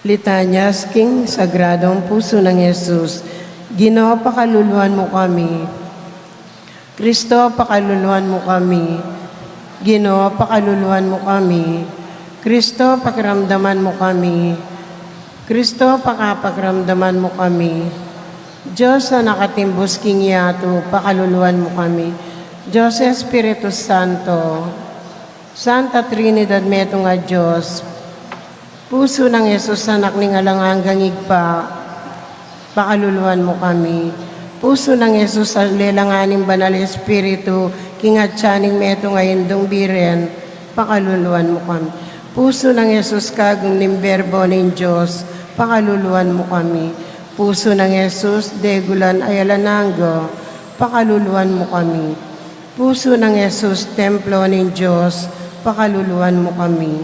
Litanyas, King Sagradong Puso ng Yesus, Ginoo, pakaluluan mo kami. Kristo, pakaluluan mo kami. Ginoo, pakaluluan mo kami. Kristo, pakiramdaman mo kami. Kristo, pakapagramdaman mo kami. Diyos na nakatimbos king yato, pakaluluan mo kami. Diyos Espiritu Santo, Santa Trinidad meto nga Diyos, puso ng Yesus anak ning alangang igpa, pakaluluan mo kami. Puso ng Yesus lelanganing banal Espiritu, kingatsaning meto nga indong biren, pakaluluan mo kami. Puso ng Yesus kagong nimberbo ng Diyos, pakaluluan mo kami. Puso ng Yesus degulan ayalananggo, pakaluluan mo kami. Puso ng Yesus templo ng Diyos, pakaluluan mo kami.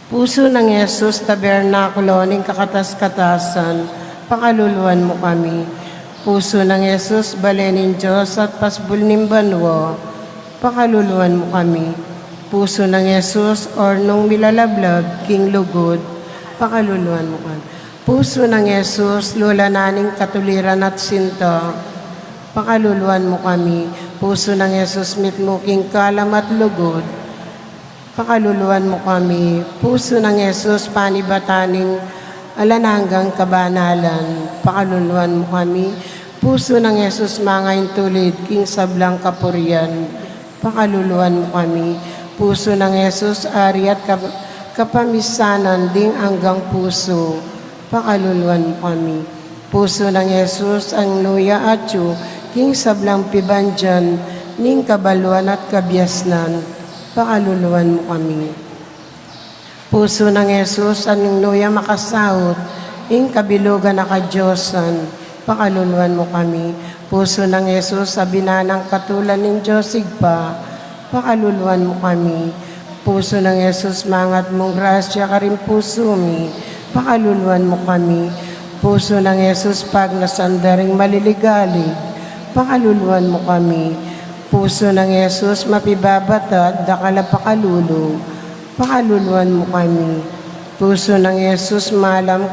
Puso ng Yesus tabernakulo ng kakatas-katasan, pakaluluan mo kami. Puso ng Yesus balenin Diyos at pasbul ng banwa, pakaluluan mo kami. Puso ng Yesus ornong milalablag king lugod, pakaluluan mo kami. Puso ng Yesus lula naning katuliran at sinta, pakaluluan mo kami. Puso ng Yesus mitmo king kalam at lugod, pakaluluan mo kami. Puso ng Yesus panibataning alananggang kabanalan, pakaluluan mo kami. Puso ng Yesus mangain tulid king sablang kapurian, pakaluluan mo kami. Puso ng Yesus ari at kapamisanan ding anggang puso, pakaluluan mo kami. Puso ng Yesus ang nuya atyo king sablang pibandyan ning kabaluan at kabyasnan, pakaluluan mo kami. Puso ng Yesus anong nuya makasahot, ing kabilugan na kadyosan, pakaluluan mo kami. Puso ng Yesus sa binanang katulan ng Diyos igpa, pakaluluan mo kami. Puso ng Yesus mangat mong grasya ka rin puso mi, pakaluluan mo kami. Puso ng Yesus pag nasandaring maliligalig, pakaluluan mo kami. Puso ng Yesus mapibabata at dakala pakalulong, pakaluluan mo kami. Puso ng Yesus malam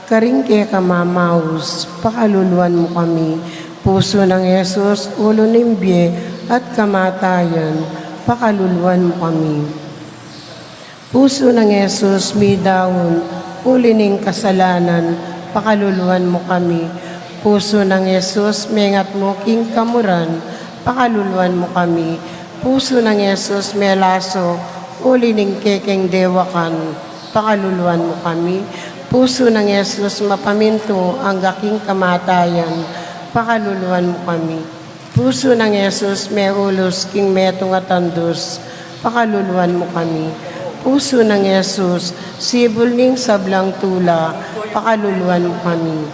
karingke kamamaus, pakaluluan mo kami. Puso ng Yesus ulo nimbye at kamatayan, pakaluluan mo kami. Puso ng Yesus midawon ulining kasalanan, pakaluluan mo kami. Puso ng Yesus mengat mo king kamuran, pakaluluan mo kami. Puso ng Yesus melaso ulining kekeng dewakan, pakaluluan mo kami. Puso ng Yesus mapaminto ang gaking kamatayan, pakaluluan mo kami. Puso ng Yesus may ulos king metong atandus, pakaluluan mo kami. Puso ng Yesus sibol ning sablang tula, pakaluluan mo kami.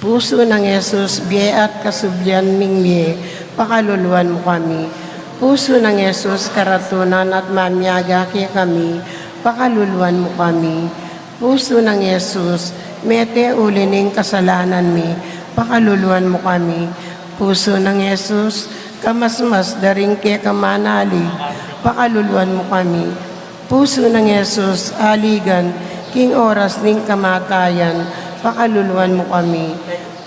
Puso ng Yesus biye at kasubyan mingye, pakaluluan mo kami. Puso ng Yesus karatunan at mamyaga kaya kami, pakaluluan mo kami. Puso ng Yesus mete ulining kasalanan mi, pakaluluan mo kami. Puso ng Yesus kamasmas daring kaya kamanalig, pakaluluan mo kami. Puso ng Yesus aligan king oras ning kamatayan, pakaluluan mo kami.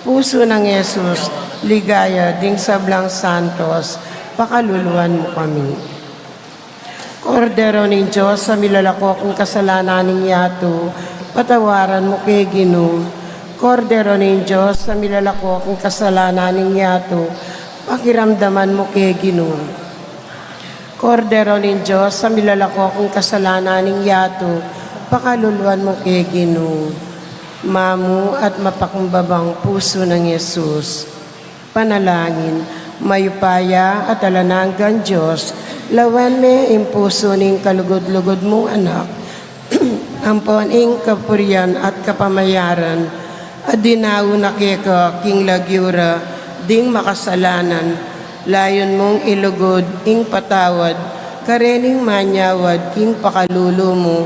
Puso ng Yesus ligaya ding sablang santos, pakaluluan mo kami. Kordero ng Diyos sa milalakok ng kasalanan ng yato, patawaran mo kay Ginoo. Kordero ng Diyos sa milalakok ng kasalanan ng yato, pakiramdaman mo kay Ginoo. Kordero ng Diyos sa milalakok ng kasalanan ng yato, pakaluluan mo kay Ginoo. Mamu at mapakumbabang puso ng Yesus, panalangin, mayupaya at alananggan Diyos, lawan me impuso ning kalugod-lugod mong anak, ampon ing kapurian at kapamayaran, at dinaw na keka king lagyura, ding makasalanan, layon mong ilugod ing patawad, karening manyawad king pakalulo mo,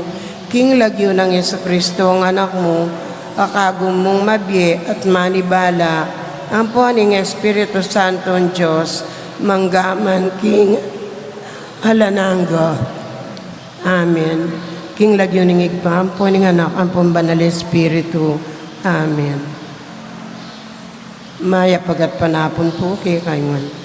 king lagyo ng Jesucristo ang anak mo, akagum mong mabye at manibala, ampon ing Espiritu Santo ang Diyos, manggaman king alanangga. Amen. king lagyo ning igpam, po ning anak, ang pambanal Espiritu. Amen. Maya pagat panapon po kay kaingon.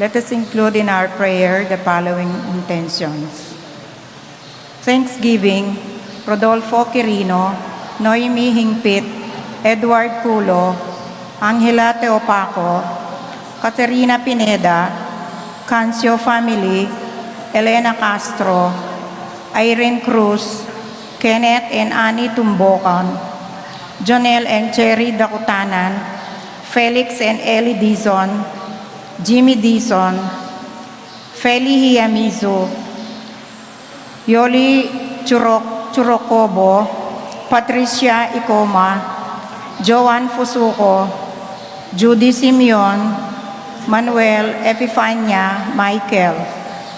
Let us include in our prayer the following intentions. Thanksgiving, Rodolfo Quirino, Noemi Hingpit, Edward Culo, Angela Teopaco, Caterina Pineda, Cancio family, Elena Castro, Irene Cruz, Kenneth and Annie Tumbocan, Jonel and Cherry Dakutanan, Felix and Ellie Dizon, Jimmy Dizon, Feli Hiamizo, Yoli Churocobo, Patricia Icoma, Joan Fusuco, Judy Simeon, Manuel Epifania Michael,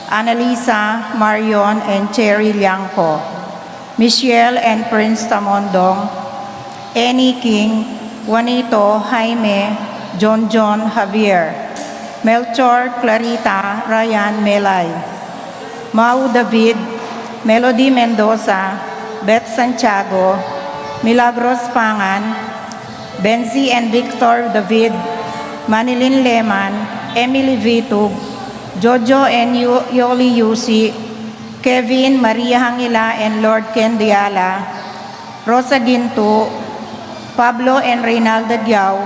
Annalisa Marion and Cherry Liangco, Michelle and Prince Tamondong, Annie King, Juanito Jaime, John Javier, Melchor Clarita Ryan Melay, Mau David, Melody Mendoza, Beth Santiago, Milagros Pangan, Benzi and Victor David, Manilin Leman, Emily Vitug, Jojo and Yoli Yusi, Kevin, Maria Hangila and Lord Ken Diala, Rosa Ginto, Pablo and Reynaldo Diao,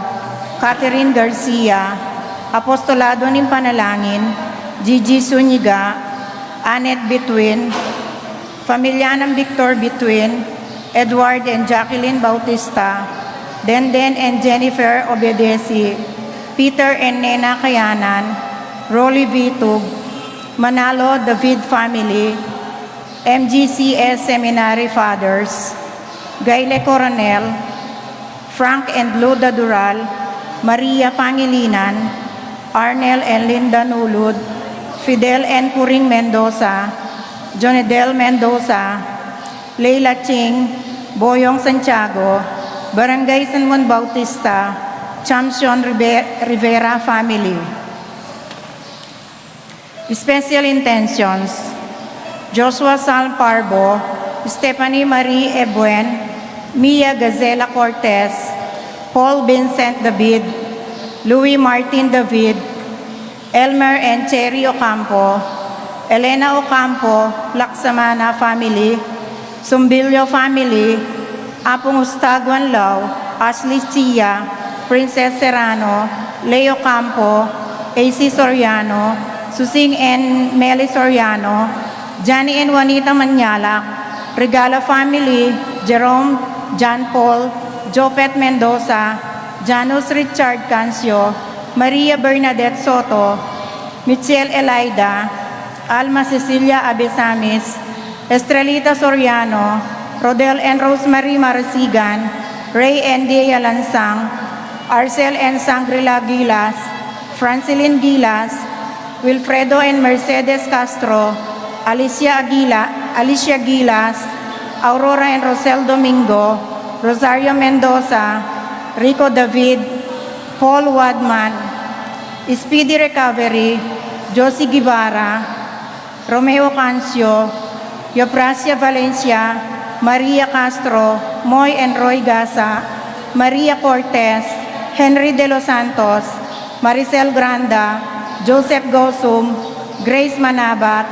Catherine Garcia, Apostolado ng Panalangin, Gigi Zuniga, Annette Betwin, Pamilya ng Victor Betwin, Edward and Jacqueline Bautista, Denden and Jennifer Obedesi, Peter and Nena Kayanan, Rolly Vitug, Manalo David family, MGCS Seminary Fathers, Gayle Coronel, Frank and Luda Dural, Maria Pangilinan, Arnel and Linda Nulud, Fidel and Puring Mendoza, Jonedel Mendoza, Leila Ching, Boyong Santiago, Barangay San Juan Bautista, Champion Rivera family. Special intentions: Joshua Sal Parbo, Stephanie Marie Ebuen, Mia Gazela Cortez, Paul Vincent David, Louis Martin David, Elmer and Cherry Ocampo, Elena Ocampo, Laksamana family, Sumbilio family, Apong Ustaguan Lau, Ashley Chia, Princess Serrano, Leo Campo, AC Soriano, Susing and Meli Soriano, Johnny and Juanita Manyalak, Regala family, Jerome, John Paul, Jopet Mendoza, Janus Richard Cancio, Maria Bernadette Soto, Michelle Elaida, Alma Cecilia Abesamis, Estrelita Soriano, Rodel and Rosemary Marasigan, Ray and Dea Lansang, Arcel and Sangrila Gilas, Francilin Gilas, Wilfredo and Mercedes Castro, Alicia Gilas, Aurora and Rosel Domingo, Rosario Mendoza, Rico David, Paul Wadman, Speedy Recovery, Josie Guevara, Romeo Cancio, Yoprasia Valencia, Maria Castro, Moy and Roy Gasa, Maria Cortez, Henry De Los Santos, Maricel Granda, Joseph Gosum, Grace Manabat,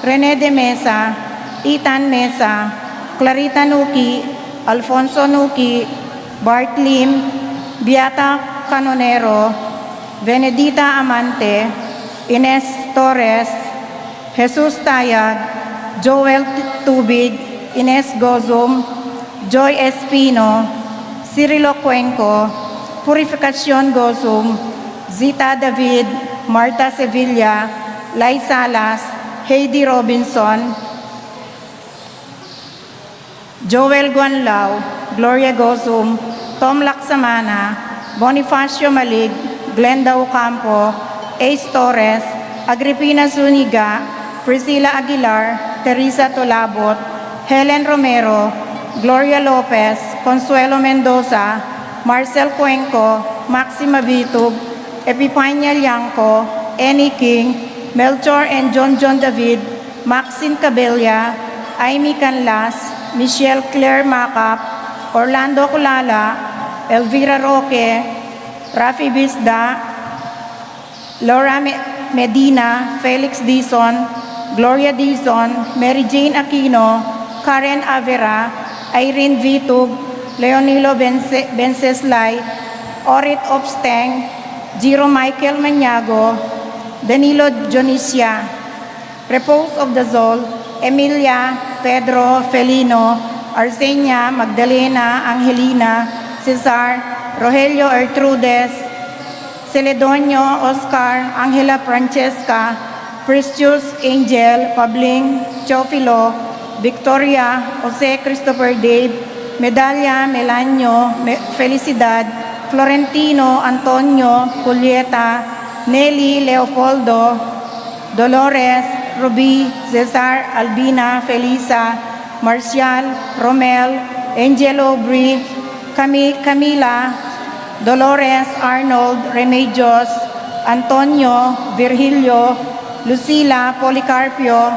Rene De Mesa, Ethan Mesa, Clarita Nuki, Alfonso Nuki, Bart Lim, Beata Canonero, Benedita Amante, Ines Torres, Jesus Tayag, Joel Tubig, Ines Gozum, Joy Espino, Cirilo Cuenco, Purificación Gozum, Zita David, Marta Sevilla, Lai Salas, Heidi Robinson, Joel Guanlao, Gloria Gozum, Tom Laksamana, Bonifacio Malig, Glenda Ocampo, Ace Torres, Agripina Zuniga, Priscilla Aguilar, Teresa Tolabot, Helen Romero, Gloria Lopez, Consuelo Mendoza, Marcel Cuenco, Maxima Vitug, Epipania Liangco, Annie King, Melchor and John David, Maxine Cabella, Amy Canlas, Michelle Claire Macap, Orlando Kulala, Elvira Roque, Rafi Bisda, Laura Medina, Felix Dizon, Gloria Dizon, Mary Jane Aquino, Karen Avera, Irene Vitug, Leonilo Benceslay, Orit Obsteng, Jiro Michael Maniago, Danilo Dionisia, Repose of the Soul, Emilia, Pedro, Felino, Arsenia, Magdalena, Angelina, Cesar, Rogelio Ertrudes, Celedonio, Oscar, Angela Francesca, Precious Angel, Pabling, Chofilo, Victoria, Jose Christopher Dave, Medalla, Melanio, Felicidad, Florentino, Antonio, Julieta, Nelly, Leopoldo, Dolores, Ruby, Cesar, Albina, Felisa, Marcial, Romel, Angelo Brie, Camila, Dolores, Arnold, Remedios, Antonio, Virgilio, Lucila, Policarpio,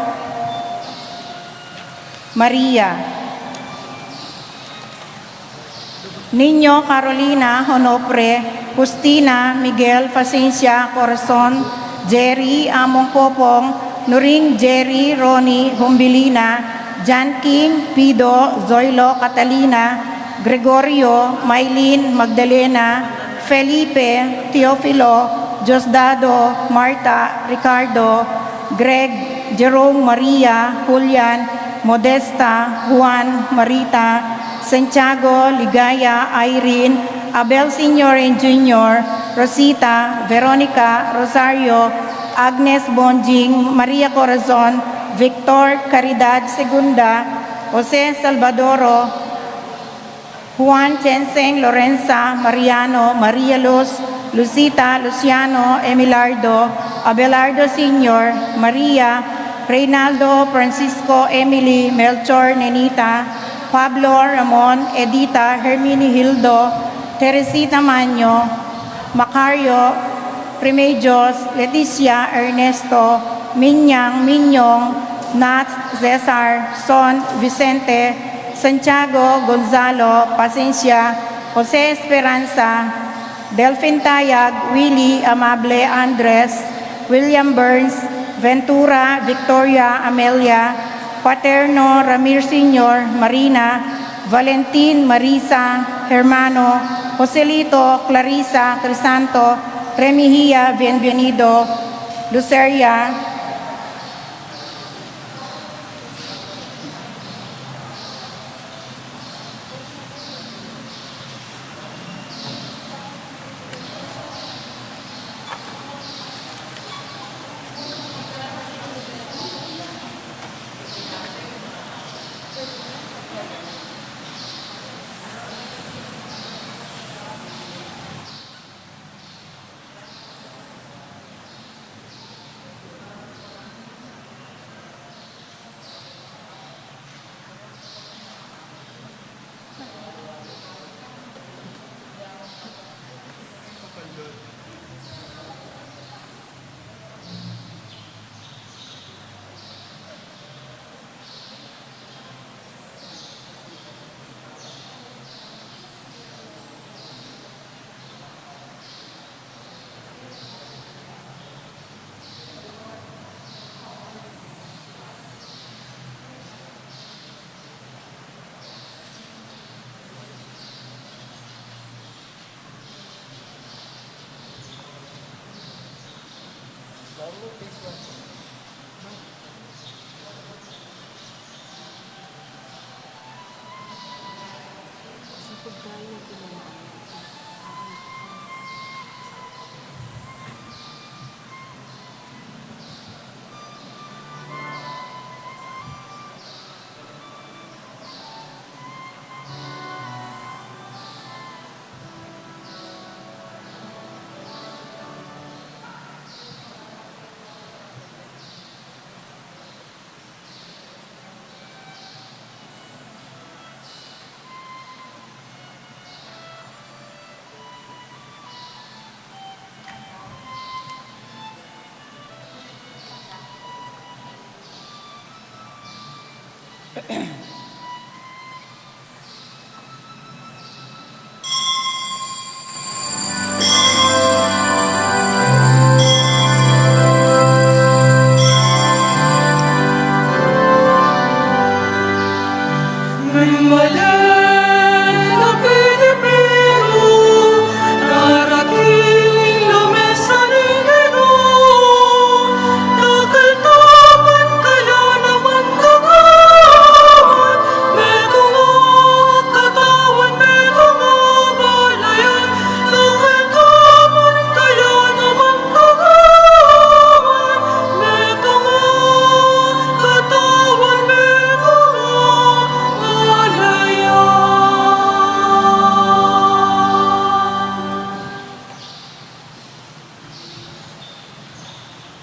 Maria, Niño, Carolina, Honopre, Justina, Miguel, Paciencia, Corazon, Jerry, Among Popong, Nuring, Jerry, Ronnie, Humbilina, Jan King, Pido, Zoilo, Catalina, Gregorio, Maylin, Magdalena, Felipe, Teofilo, Diosdado, Marta, Ricardo, Greg, Jerome, Maria, Julian, Modesta, Juan, Marita, Santiago, Ligaya, Irene, Abel Senior and Junior, Rosita, Veronica, Rosario, Agnes Bonjing, Maria Corazon, Victor, Caridad Segunda, Jose Salvadoro, Juan Chenseng, Lorenza, Mariano, Maria Luz, Lucita, Luciano, Emilardo, Abelardo Senior, Maria, Reynaldo, Francisco, Emily, Melchor, Nenita, Pablo, Ramon, Edita, Hermini Hildo, Teresita Maño, Macario, Remedios, Leticia, Ernesto, Minyang, Minyong, Nat, Cesar, Son, Vicente, Santiago, Gonzalo, Paciencia, Jose Esperanza, Delphin Tayag, Willie, Amable, Andres, William Burns, Ventura, Victoria, Amelia, Paterno, Ramir Senior, Marina, Valentin, Marisa, Hermano, Joselito, Clarisa, Crisanto, Remihia, Bienvenido, Luceria,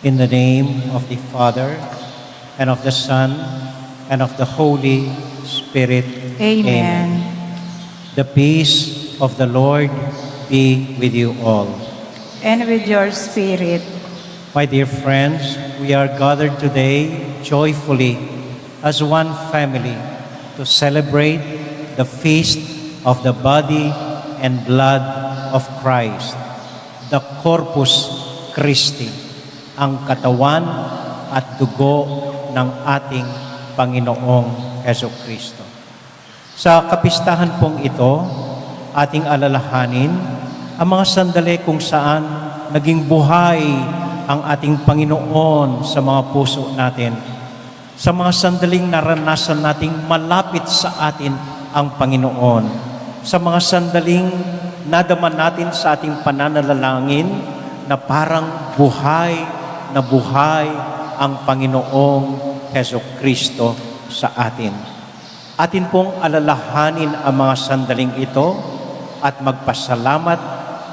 In the name of the Father, and of the Son, and of the Holy Spirit. Amen. The peace of the Lord be with you all. And with your spirit. My dear friends, we are gathered today joyfully as one family to celebrate the feast of the body and blood of Christ, the Corpus Christi, ang katawan at dugo ng ating Panginoong Hesukristo. Sa kapistahan pong ito, ating alalahanin ang mga sandali kung saan naging buhay ang ating Panginoon sa mga puso natin. Sa mga sandaling naranasan nating malapit sa atin ang Panginoon. Sa mga sandaling nadama natin sa ating pananalangin na parang buhay na buhay ang Panginoong Hesukristo sa atin. Atin pong alalahanin ang mga sandaling ito at magpasalamat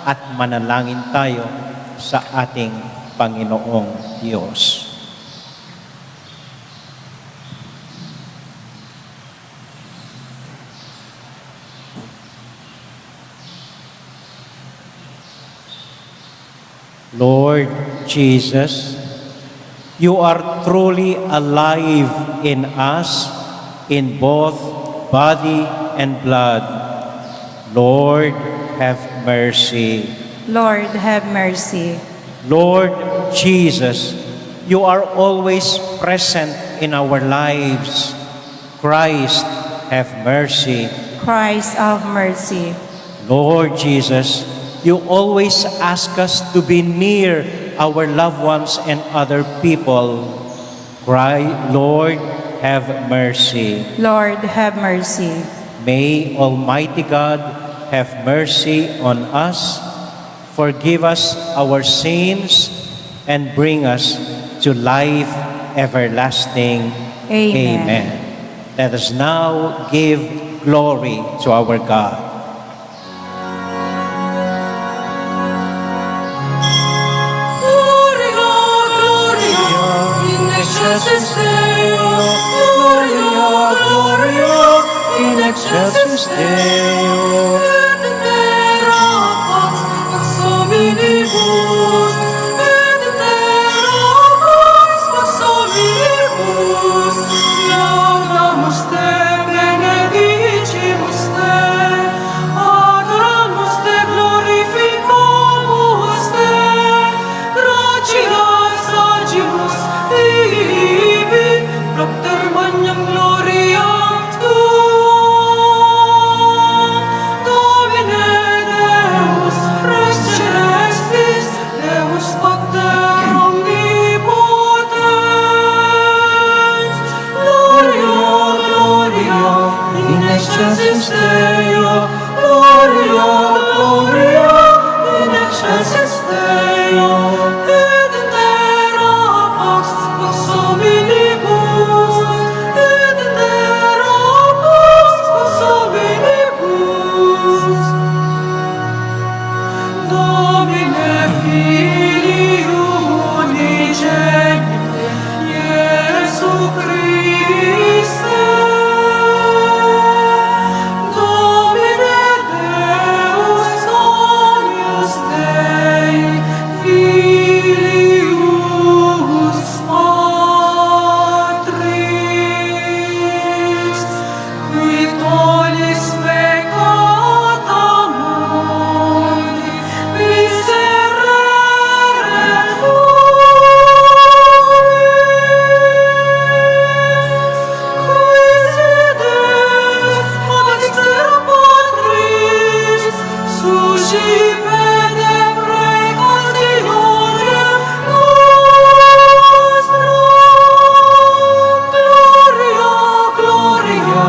at manalangin tayo sa ating Panginoong Diyos. Lord Jesus, you are truly alive in us in both body and blood. Lord, have mercy. Lord, have mercy. Lord Jesus, you are always present in our lives. Christ, have mercy. Christ, have mercy. Lord Jesus, you always ask us to be near our loved ones and other people. Cry, Lord, have mercy. Lord, have mercy. May Almighty God have mercy on us, forgive us our sins, and bring us to life everlasting. Amen. Let us now give glory to our God. Excelsis Deo, Gloria, Gloria, in excelsis Deo. Et terra pax, pax hominibus, et terra pax, pax hominibus. Laudamus Te, benedicimus Te, adoramus Te, glorificamus Te, gratias agimus Ibi, propter magnam gloria Tua, Principe de precautionem nostrum. Gloria, gloria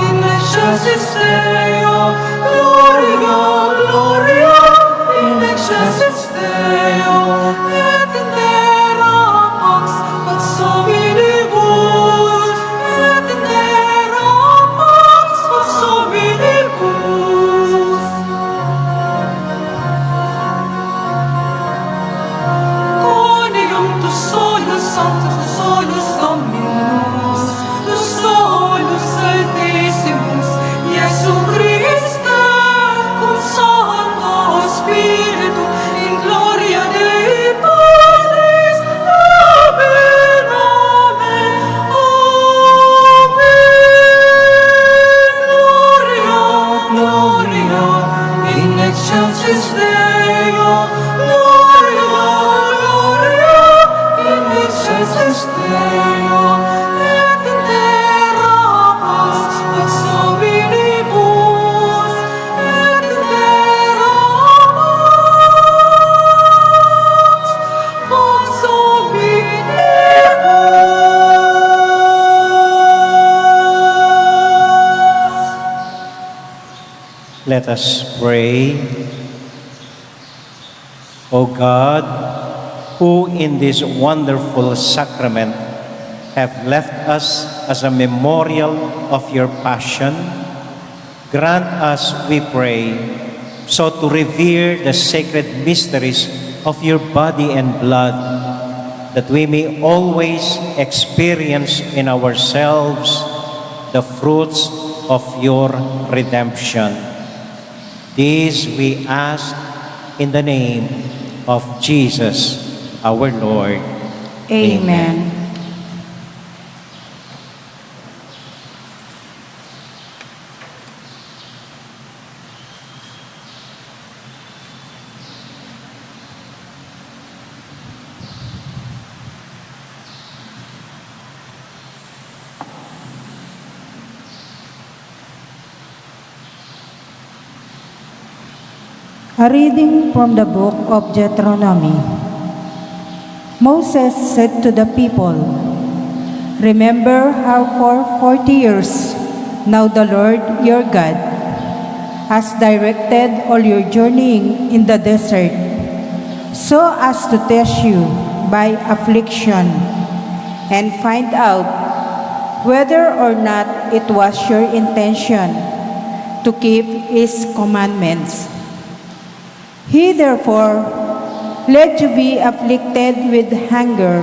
in excelsis Deo. Gloria, gloria in excelsis Deo. Et in terra pax hominibus. Et in terra pax hominibus. Conium tu solus sanctus solus Dominus, tu solus Altissimus, Iesu Christe, cum Sancto Spiritu, in gloria Dei Patris, amen, amen, amen. Gloria, gloria, in excelsis Deo, gloria, gloria, in excelsis Deo, et in terra pax hominibus, et in terra pax hominibus. Let us pray. O God, who in this wonderful sacrament have left us as a memorial of your passion, grant us, we pray, so to revere the sacred mysteries of your body and blood, that we may always experience in ourselves the fruits of your redemption. This we ask in the name of Jesus, our Lord. Amen. A reading from the book of Deuteronomy. Moses said to the people, "Remember how for 40 years now the Lord your God has directed all your journeying in the desert, so as to test you by affliction and find out whether or not it was your intention to keep His commandments. He therefore let you be afflicted with hunger,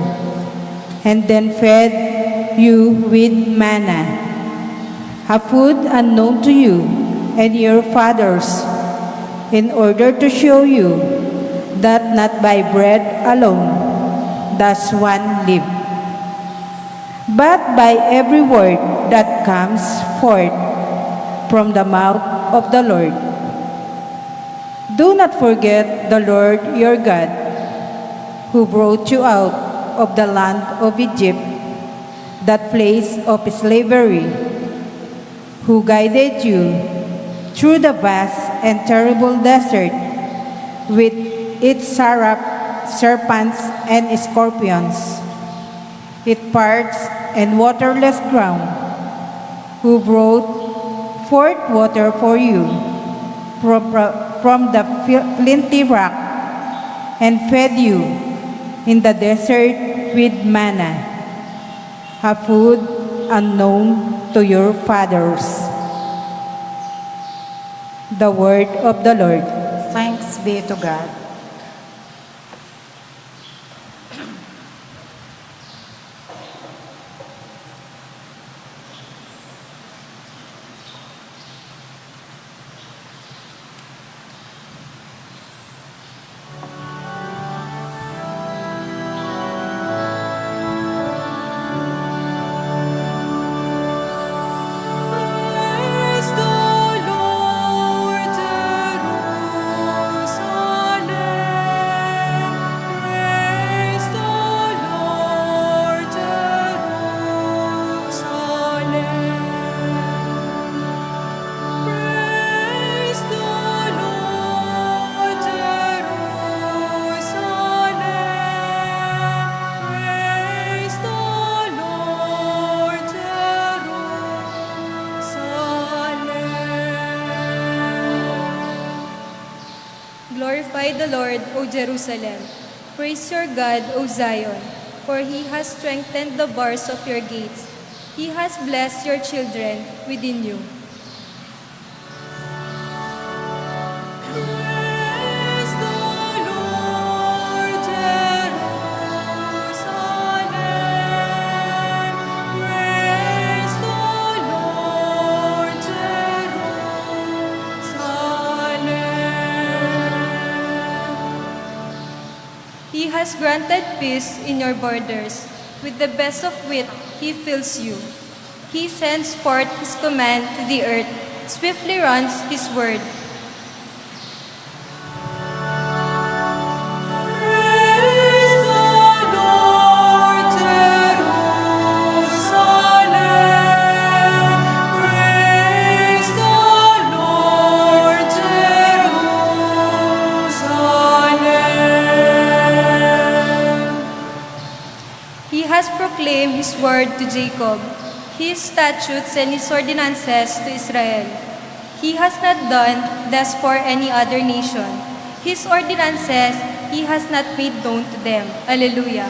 and then fed you with manna, a food unknown to you and your fathers, in order to show you that not by bread alone does one live, but by every word that comes forth from the mouth of the Lord. Do not forget the Lord your God, who brought you out of the land of Egypt, that place of slavery, who guided you through the vast and terrible desert with its serpents and scorpions, its parched and waterless ground, who brought forth water for you from the flinty rock, and fed you in the desert with manna, a food unknown to your fathers." The word of the Lord. Thanks be to God. Praise the Lord, Jerusalem. Glorify the Lord, O Jerusalem. Praise your God, O Zion, for he has strengthened the bars of your gates. He has blessed your children within you. Praise the Lord, Jerusalem. Praise the Lord, Jerusalem. He has granted peace in your borders. With the best of wit, he fills you. He sends forth his command to the earth, swiftly runs his word. Praise the Lord, Jerusalem. Praise the Lord, Jerusalem. He has proclaimed his word to Jacob, his statutes and his ordinances to Israel. He has not done thus for any other nation. His ordinances he has not made known to them. Alleluia.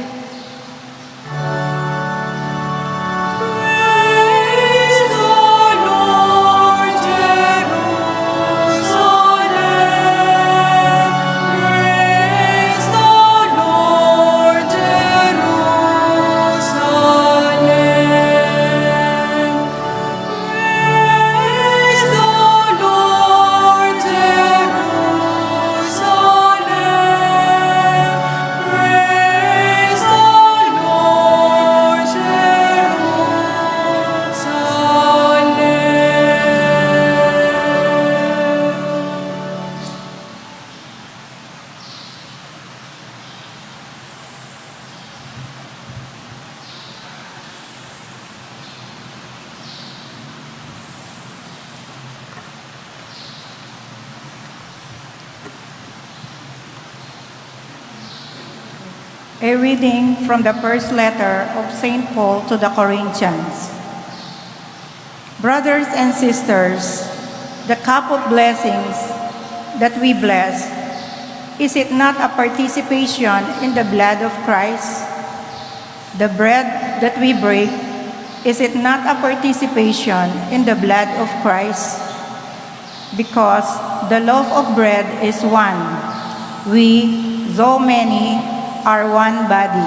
Praise the Lord, Jerusalem. Praise the Lord, Jerusalem. Praise the Lord, Jerusalem. Praise the Lord, Jerusalem. A reading from the first letter of St. Paul to the Corinthians. Brothers and sisters, the cup of blessings that we bless, is it not a participation in the blood of Christ? The bread that we break, is it not a participation in the blood of Christ? Because the loaf of bread is one. We, though many, are one body.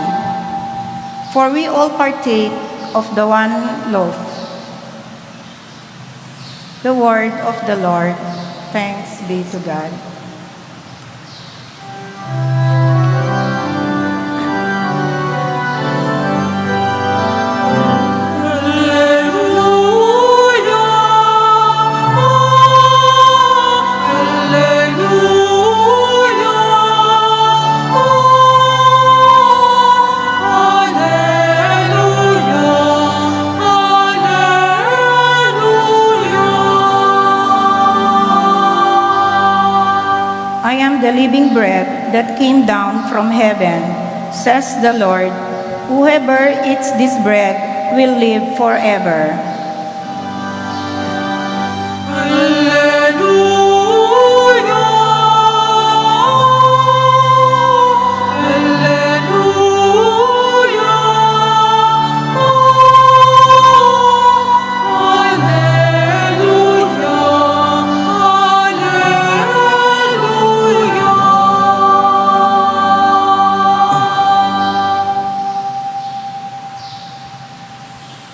For we all partake of the one loaf. The word of the Lord. Thanks be to God. I am the living bread that came down from heaven, says the Lord. Whoever eats this bread will live forever.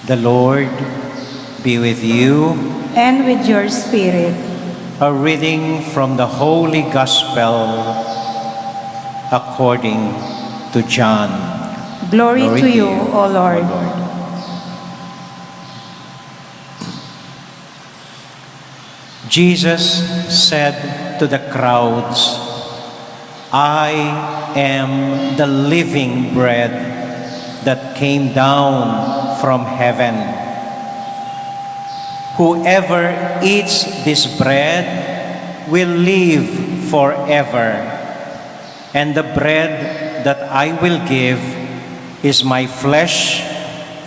The Lord be with you. And with your spirit. A reading from the Holy Gospel according to John. Glory to you, O Lord. Jesus said to the crowds, I am the living bread that came down from heaven. Whoever eats this bread will live forever, and the bread that I will give is my flesh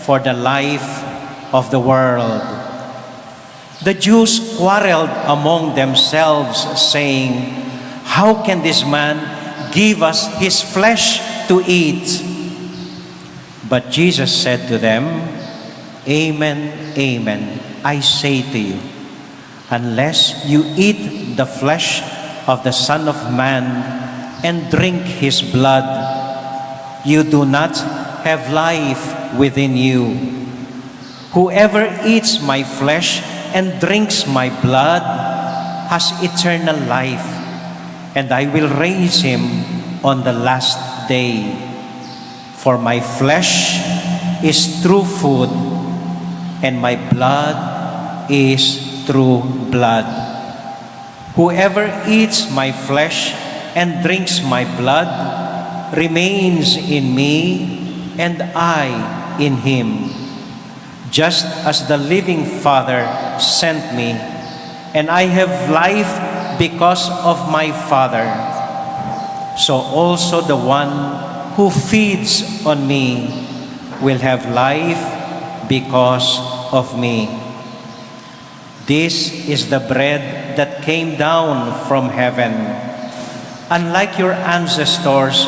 for the life of the world. The Jews quarreled among themselves, saying, How can this man give us his flesh to eat?" But Jesus said to them, "Amen, amen, I say to you, unless you eat the flesh of the Son of Man and drink his blood, you do not have life within you. Whoever eats my flesh and drinks my blood has eternal life, and I will raise him on the last day. For my flesh is true food, and my blood is true blood. Whoever eats my flesh and drinks my blood remains in me, and I in him. Just as the living Father sent me, and I have life because of my Father, so also the one who feeds on me will have life because of me. This is the bread that came down from heaven. Unlike your ancestors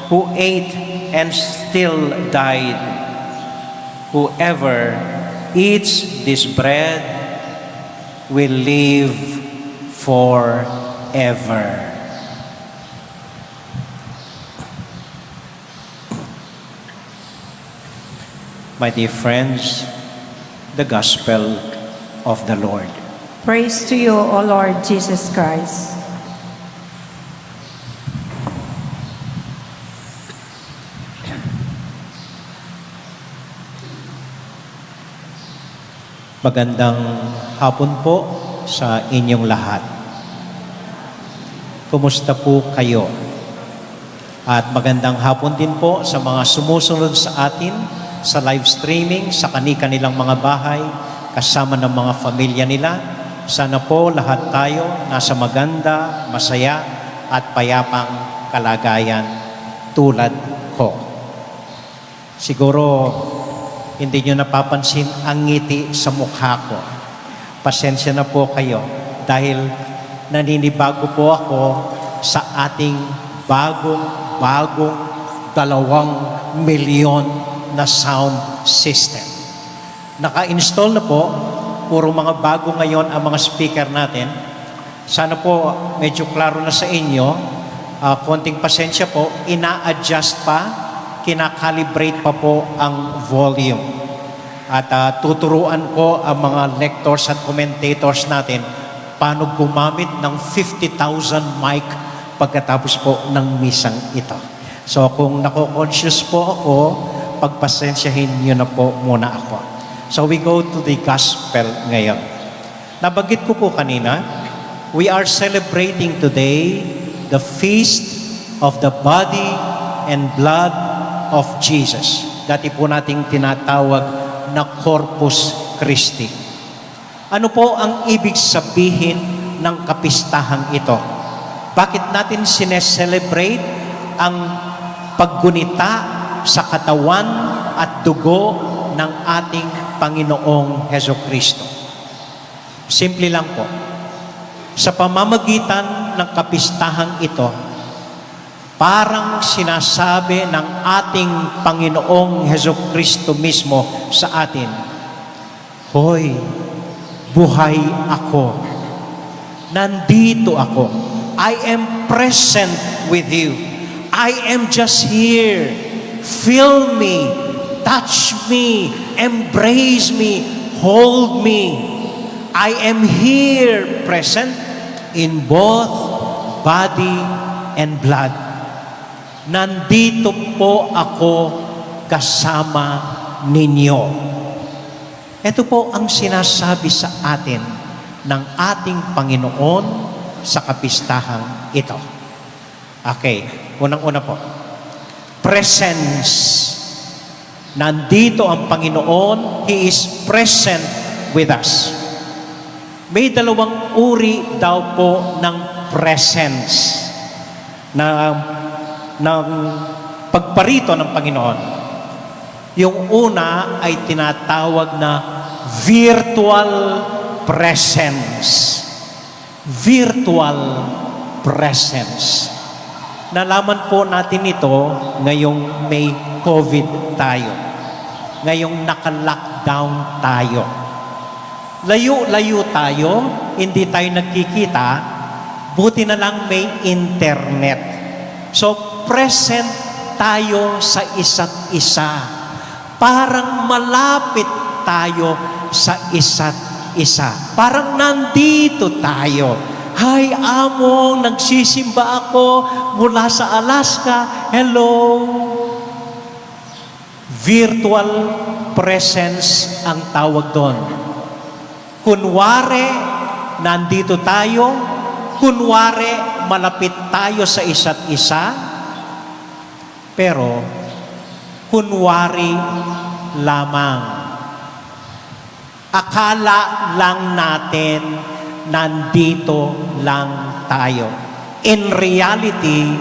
who ate and still died, whoever eats this bread will live forever." My dear friends, the Gospel of the Lord. Praise to you, O Lord Jesus Christ. Magandang hapon po sa inyong lahat. Kumusta po kayo? At magandang hapon din po sa mga sumusunod sa atin sa live streaming sa kani-kanilang mga bahay, kasama ng mga pamilya nila. Sana po lahat tayo nasa maganda, masaya at payapang kalagayan tulad ko. Siguro hindi nyo napapansin ang ngiti sa mukha ko. Pasensya na po kayo dahil naninibago po ako sa ating bagong 2 milyon na sound system. Naka-install na po, puro mga bago ngayon ang mga speaker natin. Sana po medyo klaro na sa inyo. Konting pasensya po, ina-adjust pa, kinakalibrate pa po ang volume. At tuturuan ko ang mga lectors at commentators natin paano gumamit ng 50,000 mic pagkatapos po ng misang ito. So kung nako-conscious po ako, pagpasensyahin nyo na po muna ako. So we go to the gospel ngayon. Nabanggit ko po kanina, we are celebrating today the feast of the body and blood of Jesus. Dati po nating tinatawag na Corpus Christi. Ano po ang ibig sabihin ng kapistahang ito? Bakit natin sineselebrate ang paggunita sa katawan at dugo ng ating Panginoong Hesukristo? Simple lang po. Sa pamamagitan ng kapistahang ito, parang sinasabi ng ating Panginoong Hesukristo mismo sa atin, "Hoy, buhay ako. Nandito ako. I am present with you. I am just here. Feel me, touch me, embrace me, hold me. I am here present in both body and blood. Nandito po ako kasama ninyo." Ito po ang sinasabi sa atin ng ating Panginoon sa kapistahang ito. Okay, unang-una po. Presence. Nandito ang Panginoon. He is present with us. May dalawang uri daw po ng presence ng pagparito ng Panginoon. Yung una ay tinatawag na virtual presence. Virtual presence. Nalaman po natin ito ngayong may COVID tayo. Ngayong naka-lockdown tayo. Layo-layo tayo, hindi tayo nagkikita, buti na lang may internet. So, present tayo sa isa't isa. Parang malapit tayo sa isa't isa. Parang nandito tayo. Hi, Among, nagsisimba ako mula sa Alaska. Hello. Virtual presence ang tawag doon. Kunwari, nandito tayo. Kunwari, malapit tayo sa isa't isa. Pero, kunwari lamang. Akala lang natin nandito lang tayo. In reality,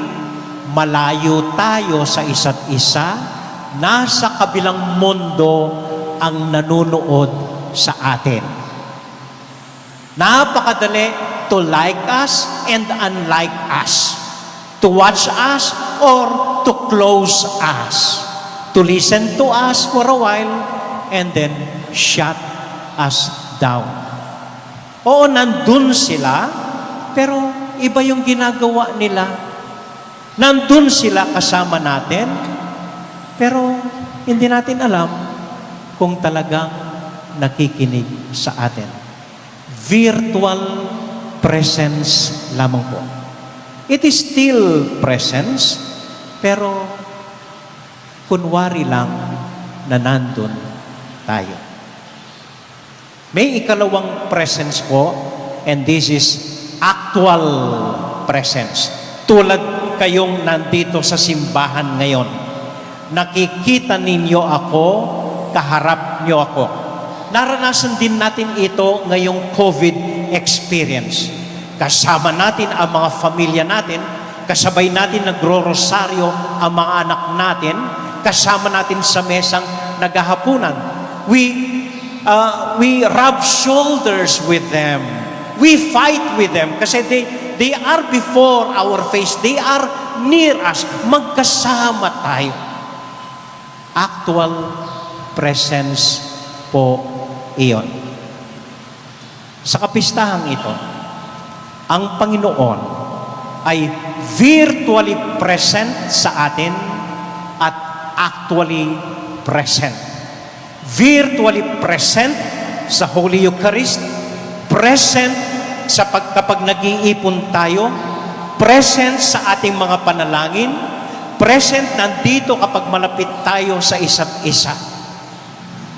malayo tayo sa isa't isa, nasa kabilang mundo ang nanunood sa atin. Napakadali to like us and unlike us, to watch us or to close us, to listen to us for a while and then shut us down. Oo, nandun sila, pero iba yung ginagawa nila. Nandun sila kasama natin, pero hindi natin alam kung talagang nakikinig sa atin. Virtual presence lamang po. It is still presence, pero kunwari lang na nandun tayo. May ikalawang presence po, and this is actual presence. Tulad kayong nandito sa simbahan ngayon. Nakikita ninyo ako, kaharap nyo ako. Naranasan din natin ito ngayong COVID experience. Kasama natin ang mga pamilya natin, kasabay natin nagro-rosaryo ang mga anak natin, kasama natin sa mesang naghahapunan. We rub shoulders with them. We fight with them kasi they are before our face. They are near us. Magkasama tayo. Actual presence po iyon. Sa kapistahang ito, ang Panginoon ay virtually present sa atin at actually present. Virtually present sa Holy Eucharist, present sa kapag nag-iipon tayo, present sa ating mga panalangin, present nandito kapag malapit tayo sa isa't isa.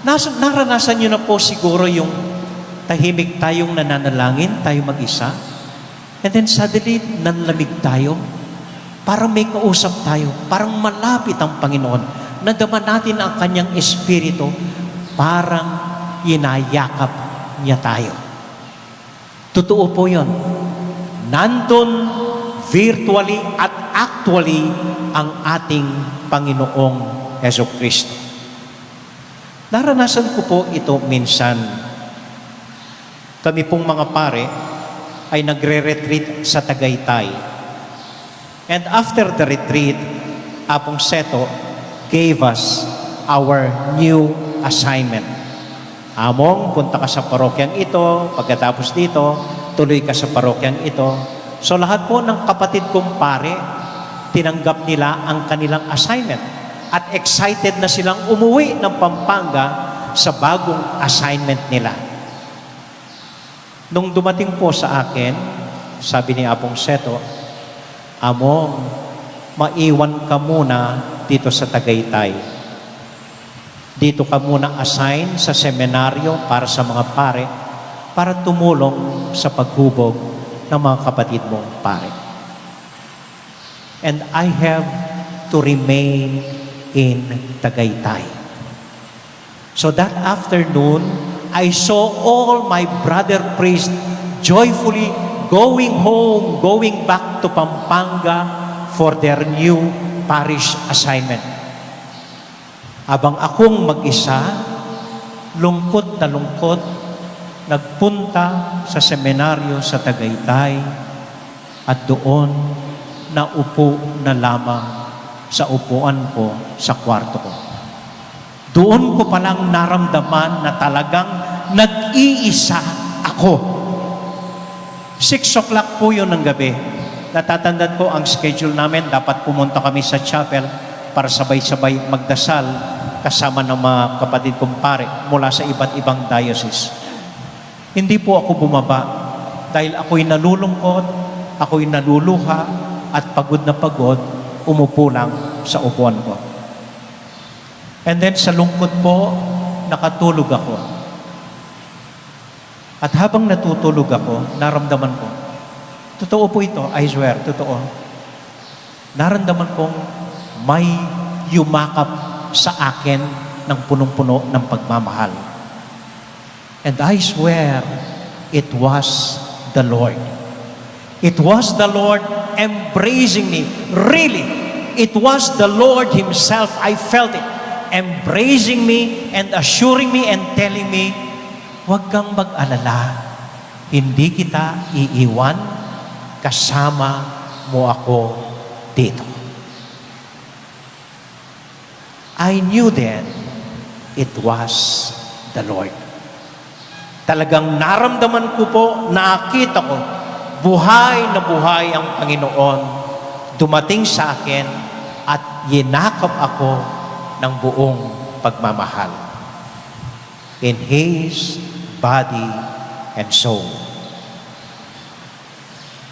Naranasan nyo na po siguro yung tahimik tayong nananalangin, tayo mag-isa, and then suddenly nanlamig tayo, parang may kausap tayo, parang malapit ang Panginoon. Nadama natin ang kanyang espiritu, parang inayakap niya tayo. Totoo po yun. Nandun virtually at actually ang ating Panginoong Jesucristo. Naranasan ko po ito minsan. Kami pong mga pare ay nagre-retreat sa Tagaytay. And after the retreat, Apong Seto gave us our new assignment. Among, punta ka sa parokyang ito, pagkatapos dito, tuloy ka sa parokyang ito. So lahat po ng kapatid kong pare, tinanggap nila ang kanilang assignment. At excited na silang umuwi ng Pampanga sa bagong assignment nila. Nung dumating po sa akin, sabi ni Apong Seto, Among, maiwan ka muna dito sa Tagaytay. Dito ka muna assign sa seminaryo para sa mga pare para tumulong sa paghubog ng mga kapatid mong pare. And I have to remain in Tagaytay. So that afternoon, I saw all my brother priests joyfully going home, going back to Pampanga for their new parish assignment. Habang akong mag-isa, lungkot na lungkot, nagpunta sa seminaryo sa Tagaytay at doon naupo na lamang sa upuan ko sa kwarto ko. Doon ko palang naramdaman na talagang nag-iisa ako. 6 o'clock po yun ng gabi. Natatandaan ko ang schedule namin, dapat pumunta kami sa chapel para sabay-sabay magdasal kasama ng mga kapatid kong pare mula sa iba't ibang diocese. Hindi po ako bumaba dahil ako'y nalulungkot, ako'y naluluha at pagod na pagod, umupo lang sa upuan ko. And then sa lungkot po, nakatulog ako. At habang natutulog ako, naramdaman ko, totoo po ito, I swear, totoo. Naramdaman kong may yumakap sa akin ng punong-puno ng pagmamahal. And I swear, it was the Lord. It was the Lord embracing me. Really, it was the Lord Himself. I felt it. Embracing me and assuring me and telling me, huwag kang mag-alala. Hindi kita iiwan. Kasama mo ako dito. I knew then it was the Lord. Talagang naramdaman ko po, nakita ko, buhay na buhay ang Panginoon dumating sa akin at yinakap ako ng buong pagmamahal. In His body and soul.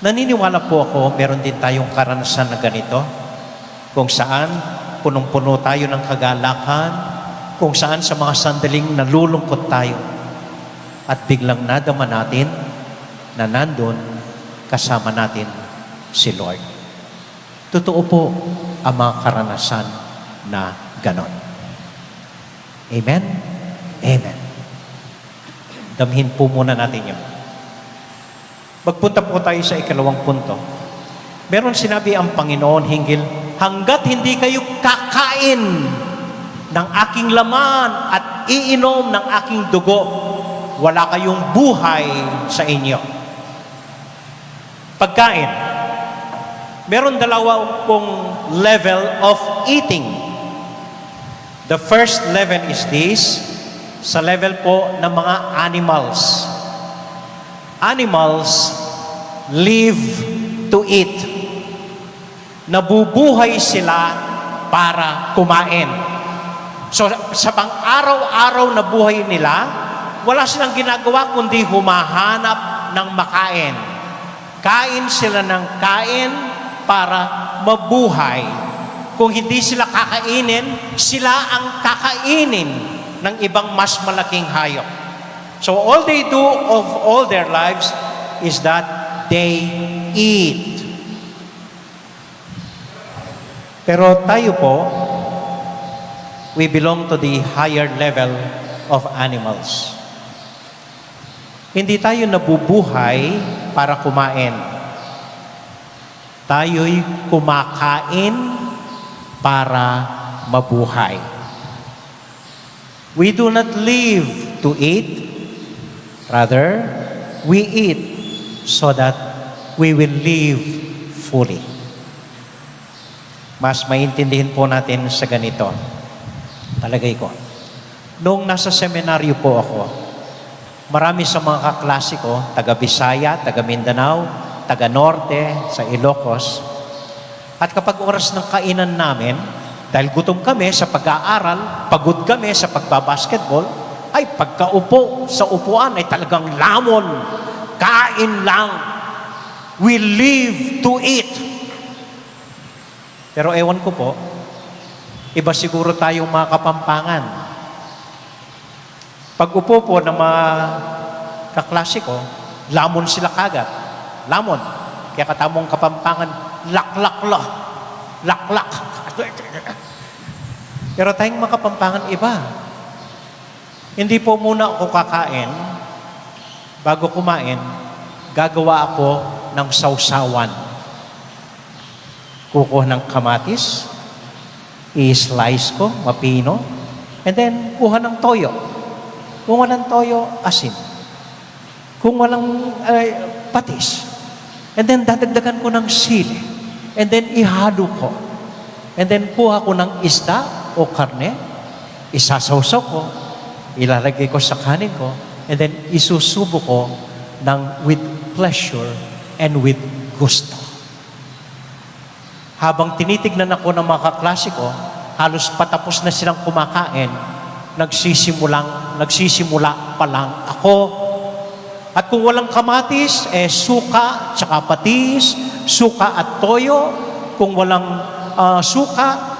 Naniniwala po ako, meron din tayong karanasan na ganito, kung saan punong-puno tayo ng kagalakan, kung saan sa mga sandaling nalulungkot tayo, at biglang nadama natin na nandun kasama natin si Lord. Totoo po ang mga karanasan na ganon. Amen? Amen. Damhin po muna natin yun. Magpunta po tayo sa ikalawang punto. Meron sinabi ang Panginoon hinggil, hanggat hindi kayo kakain ng aking laman at iinom ng aking dugo, wala kayong buhay sa inyo. Pagkain. Meron dalawa pong level of eating. The first level is this, sa level po ng mga animals. Animals live to eat. Nabubuhay sila para kumain. So sa pang-araw-araw na buhay nila, wala silang ginagawa kundi humahanap ng makain. Kain sila ng kain para mabuhay. Kung hindi sila kakainin, sila ang kakainin ng ibang mas malaking hayop. So all they do of all their lives is that they eat. Pero tayo po, we belong to the higher level of animals. Hindi tayo nabubuhay para kumain. Tayo'y kumakain para mabuhay. We do not live to eat. Rather, we eat so that we will live fully. Mas maintindihin po natin sa ganito. Talagay ko. Noong nasa seminaryo po ako, marami sa mga kaklase ko, taga Bisaya, taga Mindanao, taga Norte, sa Ilocos. At kapag oras ng kainan namin, dahil gutom kami sa pag-aaral, pagod kami sa pagbabasketball, ay pagkaupo sa upuan ay talagang lamon, kain lang. We live to eat. Pero ewan ko po, iba siguro tayong mga Kapampangan. Pag upo po ng mga kaklase ko, lamon sila kagad. Lamon. Kaya katamong Kapampangan, laklak-la. Laklak. Pero tayong mga Kapampangan, iba. Hindi po muna ako kakain. Bago kumain, gagawa ako ng sausawan. Kukuha ng kamatis, i-slice ko, mapino, and then kuha ng toyo. Kung walang toyo, asin. Kung walang patis, And then dadagdagan ko ng sili. And then ihalo ko. And then kuha ko ng isda o karne, isasawsaw ko, ilalagay ko sa kanin ko, and then isusubo ko with pleasure and with gusto. Habang tinitignan ako ng mga kaklase ko, halos patapos na silang kumakain, nagsisimula pa lang ako. At kung walang kamatis, suka, tsaka patis, suka at toyo. Kung walang suka,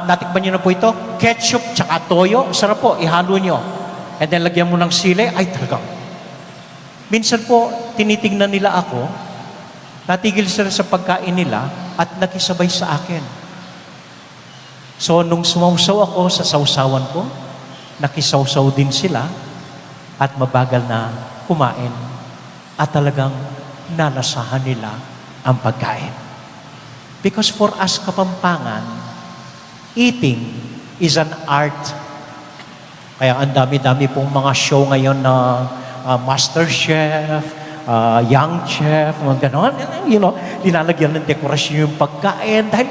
natikman nyo na po ito, ketchup tsaka toyo, sarap po, ihalo nyo. And then lagyan mo ng sili, ay talaga. Minsan po, tinitingnan nila ako, natigil sila sa pagkain nila, at nakisabay sa akin. So, nung sumawsaw ako sa sawsawan ko, nakisawsaw din sila, at mabagal na kumain, at talagang nalasahan nila ang pagkain. Because for us Kapampangan, eating is an art. Kaya ang dami-dami pong mga show ngayon na Master Chef, Young Chef, mga ganon. Linalagyan ng dekorasyon yung pagkain. Dahil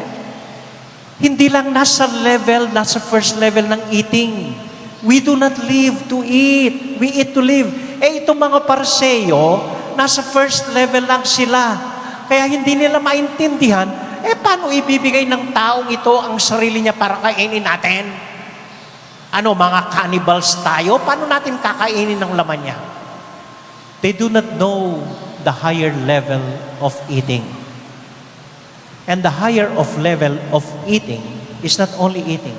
hindi lang nasa first level ng eating. We do not live to eat. We eat to live. Itong mga Pariseo, nasa first level lang sila. Kaya hindi nila maintindihan, paano ibibigay ng taong ito ang sarili niya para kainin natin? Mga cannibals tayo? Paano natin kakainin ng laman niya? They do not know the higher level of eating. And the higher level of eating is not only eating.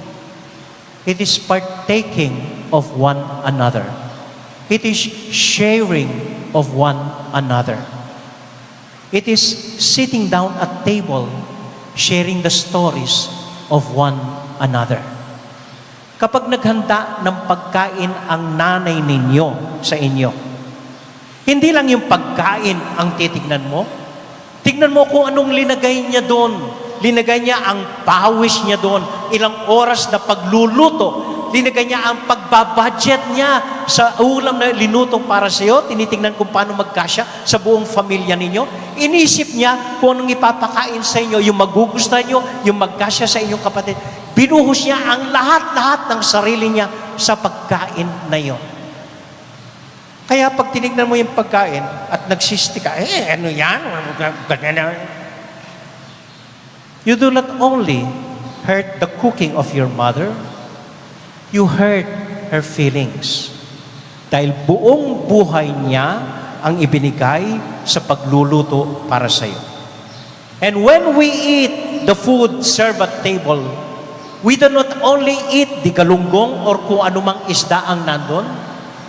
It is partaking of one another. It is sharing of one another. It is sitting down at table, sharing the stories of one another. Kapag naghanda ng pagkain ang nanay ninyo sa inyo, hindi lang yung pagkain ang titignan mo. Tignan mo kung anong linagay niya doon. Linagay niya ang pawis niya doon. Ilang oras na pagluluto. Linagay niya ang pagbabudget niya sa ulam na linuto para sa iyo. Tinitingnan kung paano magkasya sa buong pamilya ninyo. Inisip niya kung anong ipapakain sa inyo, yung magugustuhan niyo, yung magkasya sa inyong kapatid. Binuhos niya ang lahat-lahat ng sarili niya sa pagkain na iyon. Kaya pag tinignan mo yung pagkain at nagsistika, ano yan? You do not only hurt the cooking of your mother, you hurt her feelings. Dahil buong buhay niya ang ibinigay sa pagluluto para sa iyo. And when we eat the food served at table, we do not only eat the galunggong or kung anumang isda ang nandun,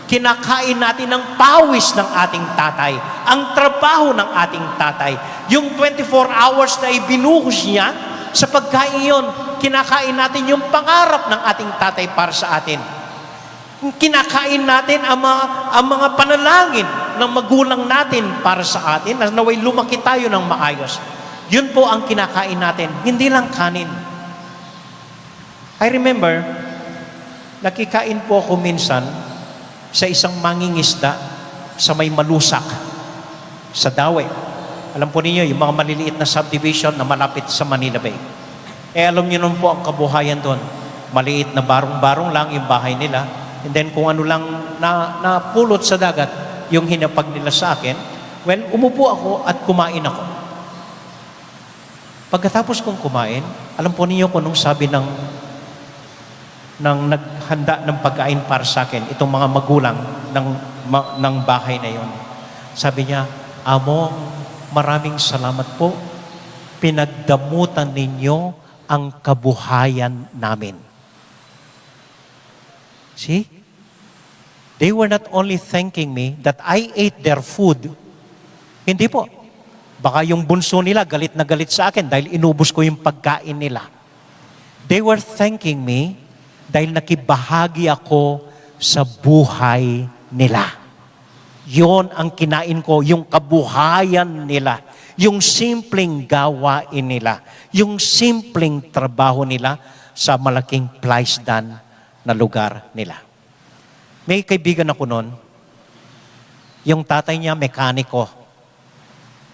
kinakain natin ng pawis ng ating tatay, ang trabaho ng ating tatay. Yung 24 hours na ibinuhos niya sa pagkain yon, kinakain natin yung pangarap ng ating tatay para sa atin. Kinakain natin ang mga panalangin ng magulang natin para sa atin, na naway lumaki tayo ng maayos. Yun po ang kinakain natin, hindi lang kanin. I remember, nakikain po ako minsan sa isang mangingisda sa may Malusak, sa Dawe. Alam po ninyo, yung mga maliliit na subdivision na malapit sa Manila Bay. Alam niyo nun po ang kabuhayan doon. Maliit na barong-barong lang yung bahay nila. And then kung ano lang napulot sa dagat, yung hinapag nila sa akin, well, umupo ako at kumain ako. Pagkatapos kong kumain, alam po ninyo kung anong sabi ng naghanda ng pagkain para sa akin, itong mga magulang ng bahay na yon. Sabi niya, Amo, maraming salamat po. Pinagdamutan ninyo ang kabuhayan namin. See? They were not only thanking me that I ate their food. Hindi po. Baka yung bunso nila galit na galit sa akin dahil inubos ko yung pagkain nila. They were thanking me dahil nakibahagi ako sa buhay nila. Yon ang kinain ko, yung kabuhayan nila, yung simpleng gawain nila, yung simpleng trabaho nila sa malaking plaisdan na lugar nila. May kaibigan ako noon, yung tatay niya mekaniko.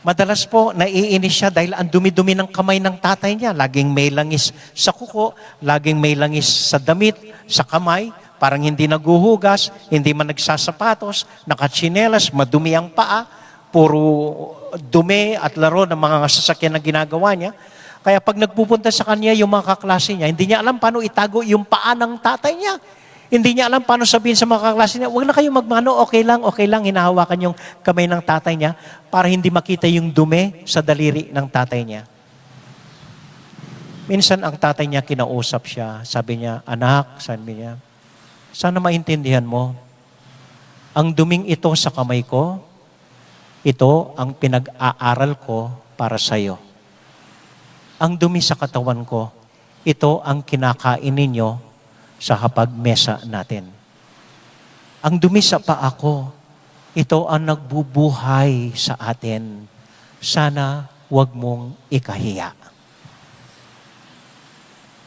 Madalas po, naiinis siya dahil ang dumi-dumi ng kamay ng tatay niya. Laging may langis sa kuko, laging may langis sa damit, sa kamay, parang hindi naguhugas, hindi man nagsasapatos, nakatsinelas, madumi ang paa, puro dumi at laro ng mga sasakyan na ginagawa niya. Kaya pag nagpupunta sa kanya yung mga kaklase niya, hindi niya alam paano itago yung paa ng tatay niya. Hindi niya alam paano sabihin sa mga kaklase niya, huwag na kayong magmano, okay lang, hinahawakan yung kamay ng tatay niya para hindi makita yung dumi sa daliri ng tatay niya. Minsan ang tatay niya kinausap siya, sabi niya, anak, sabi niya, sana maintindihan mo, ang duming ito sa kamay ko, ito ang pinag-aaral ko para sa iyo. Ang dumi sa katawan ko, ito ang kinakain ninyo sa hapagmesa natin. Ang dumi sa paa ko, ito ang nagbubuhay sa atin. Sana wag mong ikahiya.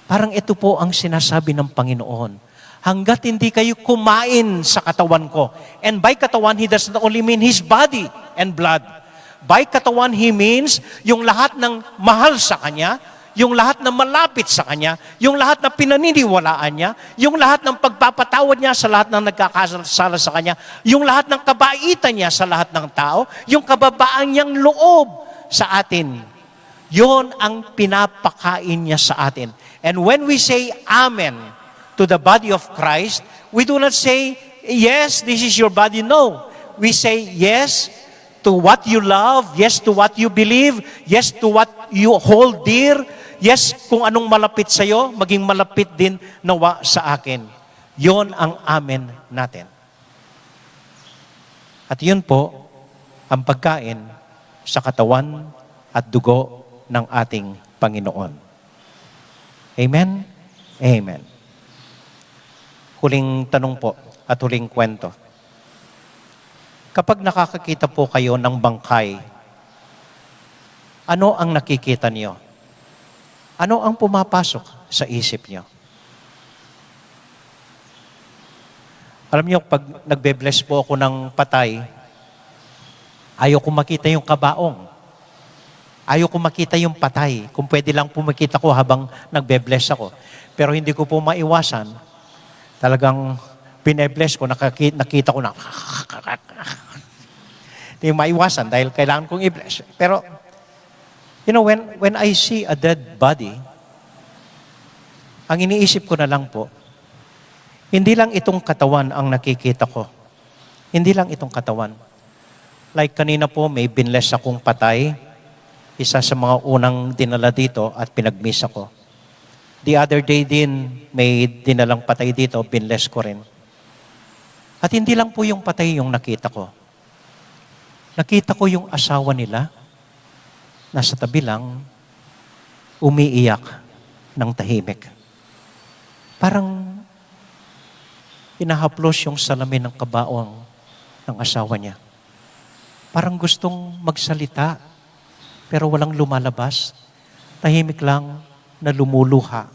Parang ito po ang sinasabi ng Panginoon. Hanggat hindi kayo kumain sa katawan ko. And by katawan, He does not only mean His body and blood. By katawan, He means yung lahat ng mahal sa Kanya, yung lahat na malapit sa Kanya, yung lahat na pinaniniwalaan niya, yung lahat ng pagpapatawad niya sa lahat ng nagkakasala sa Kanya, yung lahat ng kabaitan niya sa lahat ng tao, yung kababaan niyang loob sa atin. Yon ang pinapakain niya sa atin. And when we say Amen to the body of Christ, we do not say, yes, this is your body. No. We say yes to what you love, yes to what you believe, yes to what you hold dear, yes, kung anong malapit sa iyo, maging malapit din nawa sa akin. Yon ang amen natin. At yun po, ang pagkain sa katawan at dugo ng ating Panginoon. Amen? Amen. Huling tanong po at huling kwento. Kapag nakakakita po kayo ng bangkay, ano ang nakikita niyo? Ano ang pumapasok sa isip niyo? Alam niyo, pag nagbe-bless po ako ng patay, ayaw ko makita yung kabaong. Ayaw ko makita yung patay. Kung pwede lang po makita ko habang nagbe-bless ako. Pero hindi ko po maiwasan. Talagang bine-bless ko, nakita ko na. Hindi maiwasan dahil kailangan kong i-bless. Pero, you know, when I see a dead body, ang iniisip ko na lang po, hindi lang itong katawan ang nakikita ko. Hindi lang itong katawan. Like kanina po, may binless akong patay. Isa sa mga unang dinala dito at pinagmisa ko. The other day din, may dinalang patay dito, binless ko rin. At hindi lang po yung patay yung nakita ko. Nakita ko yung asawa nila, nasa tabi lang, umiiyak ng tahimik. Parang hinahaplos yung salamin ng kabaong ng asawa niya. Parang gustong magsalita, pero walang lumalabas. Tahimik lang na lumuluha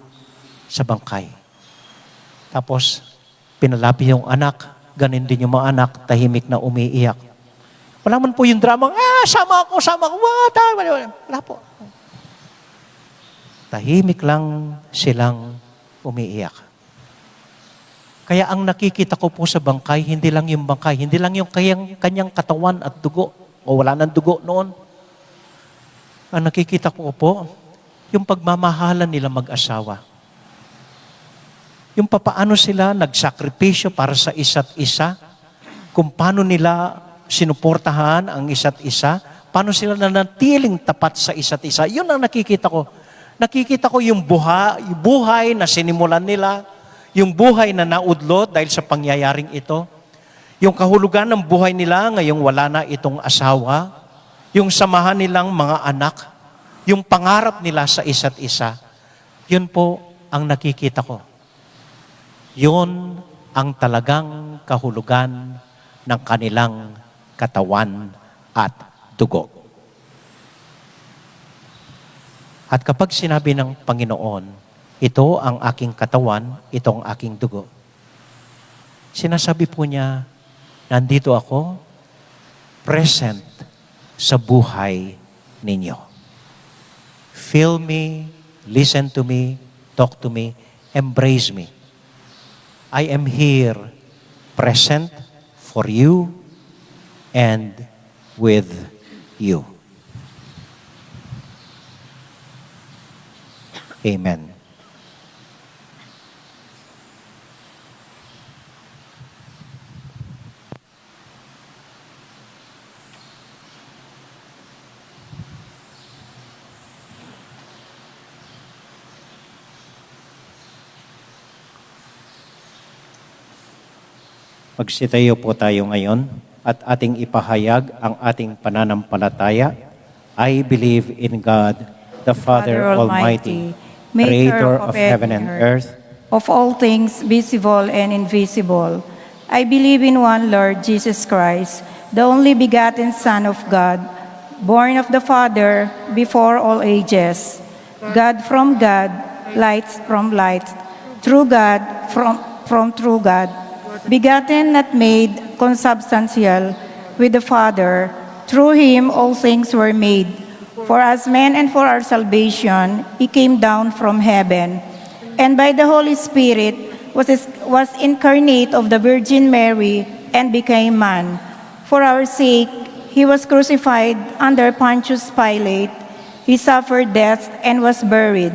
sa bangkay. Tapos, pinalapi yung anak, ganin din yung mga anak, tahimik na umiiyak. Wala man po yung drama, sama ako, wala po. Tahimik lang silang umiiyak. Kaya ang nakikita ko po sa bangkay, hindi lang yung bangkay, hindi lang yung kanyang katawan at dugo, o wala nang dugo noon. Ang nakikita ko po, yung pagmamahalan nila mag-asawa. Yung papaano sila nagsakripisyo para sa isa't isa, kung paano nila sinuportahan ang isa't isa, paano sila nanatiling tapat sa isa't isa. Yun ang nakikita ko. Nakikita ko yung buhay na sinimulan nila, yung buhay na naudlot dahil sa pangyayaring ito, yung kahulugan ng buhay nila ngayong wala na itong asawa, yung samahan nilang mga anak, yung pangarap nila sa isa't isa, yun po ang nakikita ko. Yun ang talagang kahulugan ng kanilang katawan at dugo. At kapag sinabi ng Panginoon, ito ang aking katawan, ito ang aking dugo, sinasabi po niya, nandito ako, present sa buhay ninyo. Feel me, listen to me, talk to me, embrace me. I am here, present for you and with you. Amen. Magsitayo po tayo ngayon at ating ipahayag ang ating pananampalataya. I believe in God, the Father Almighty, Creator of heaven and earth, of all things visible and invisible. I believe in one Lord Jesus Christ, the only begotten Son of God, born of the Father before all ages, God from God, light from light, true God from true God, begotten, not made, consubstantial with the Father. Through him all things were made. For us men and for our salvation, he came down from heaven, and by the Holy Spirit was incarnate of the Virgin Mary and became man. For our sake, he was crucified under Pontius Pilate. He suffered death and was buried,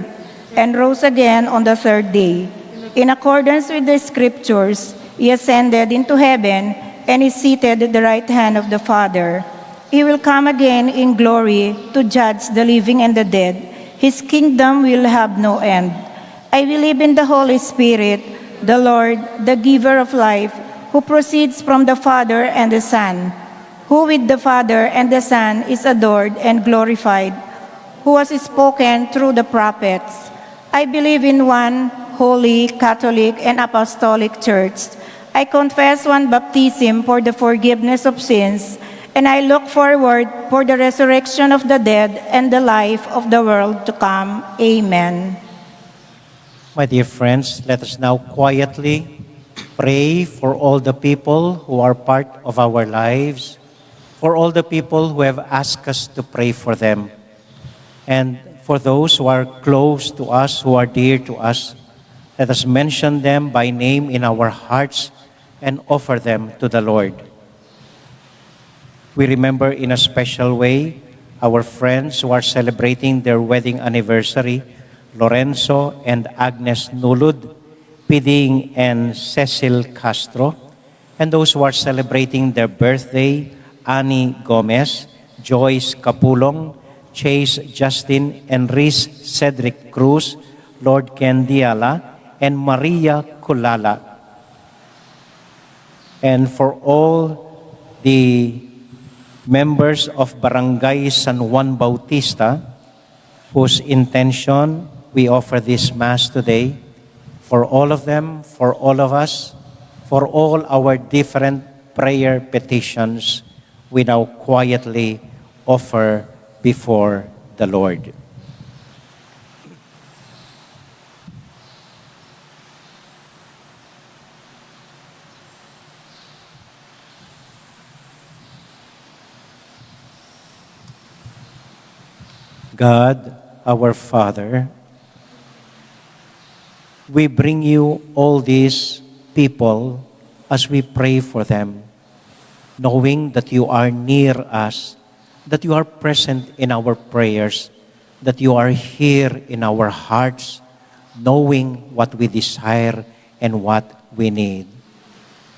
and rose again on the third day. In accordance with the Scriptures, he ascended into heaven and is seated at the right hand of the Father. He will come again in glory to judge the living and the dead. His kingdom will have no end. I believe in the Holy Spirit, the Lord, the giver of life, who proceeds from the Father and the Son, who with the Father and the Son is adored and glorified, who has spoken through the prophets. I believe in one holy, Catholic, and Apostolic Church. I confess one baptism for the forgiveness of sins, and I look forward for the resurrection of the dead and the life of the world to come. Amen. My dear friends, let us now quietly pray for all the people who are part of our lives, for all the people who have asked us to pray for them, and for those who are close to us, who are dear to us. Let us mention them by name in our hearts and offer them to the Lord. We remember in a special way our friends who are celebrating their wedding anniversary, Lorenzo and Agnes Nulud, Piding and Cecil Castro, and those who are celebrating their birthday, Annie Gomez, Joyce Capulong, Chase Justin, and Reese Cedric Cruz, Lord Ken Diala, and Maria Kulala. And for all the members of Barangay San Juan Bautista, whose intention we offer this Mass today, for all of them, for all of us, for all our different prayer petitions, we now quietly offer before the Lord. God, our Father, we bring you all these people as we pray for them, knowing that you are near us, that you are present in our prayers, that you are here in our hearts, knowing what we desire and what we need.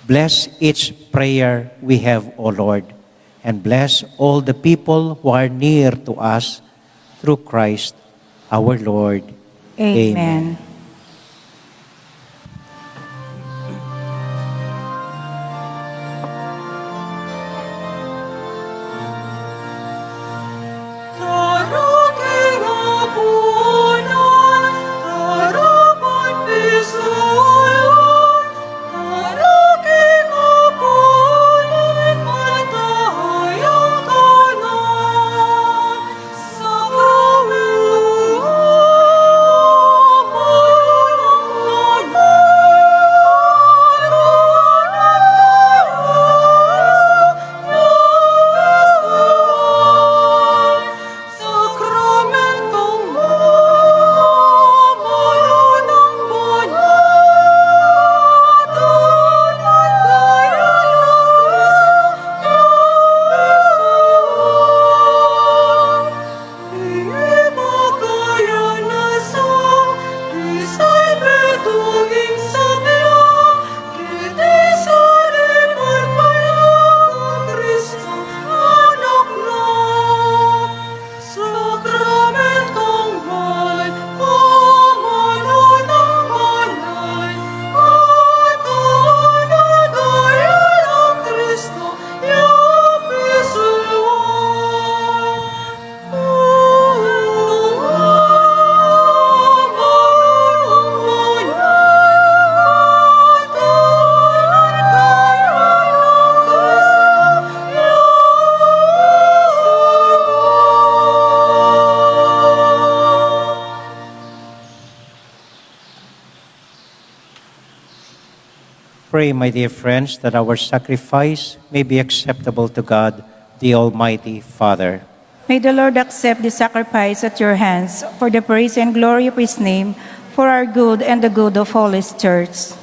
Bless each prayer we have, O Lord, and bless all the people who are near to us through Christ our Lord. Amen. Darating hapunan, harapan pisulan, darating hapunan, matahayang kanan, sa kawin lupa, pray, my dear friends, that our sacrifice may be acceptable to God, the Almighty Father. May the Lord accept the sacrifice at your hands for the praise and glory of his name, for our good and the good of all his church.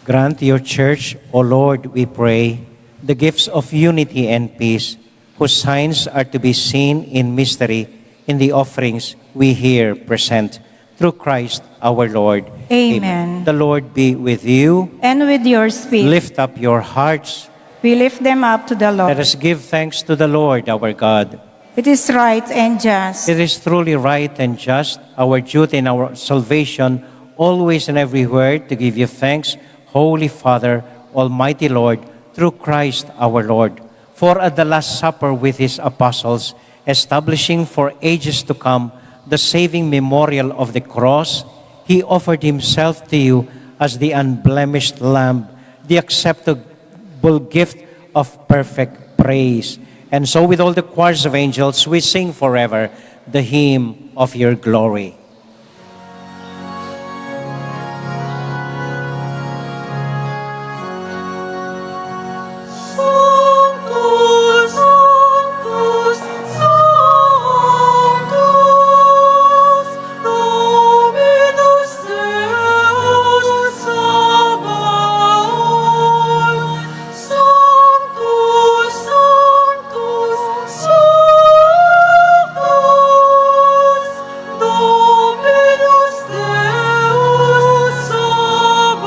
Grant your church, O Lord, we pray, the gifts of unity and peace, whose signs are to be seen in mystery in the offerings we here present. Through Christ our Lord. Amen. The Lord be with you. And with your spirit, Lift up your hearts. we lift them up to the Lord. Let us give thanks to the Lord our God. It is right and just. It is truly right and just, our duty and our salvation, always and everywhere to give you thanks, Holy Father, Almighty Lord, through Christ our Lord. For at the Last Supper with his apostles, establishing for ages to come the saving memorial of the cross, he offered himself to you as the unblemished Lamb, the acceptable gift of perfect praise. And so with all the choirs of angels, we sing forever the hymn of your glory. Sanctus, Sanctus, Sanctus, Dominus Deus Sabaoth. Sanctus, Sanctus, Sanctus, Dominus Deus Sabaoth.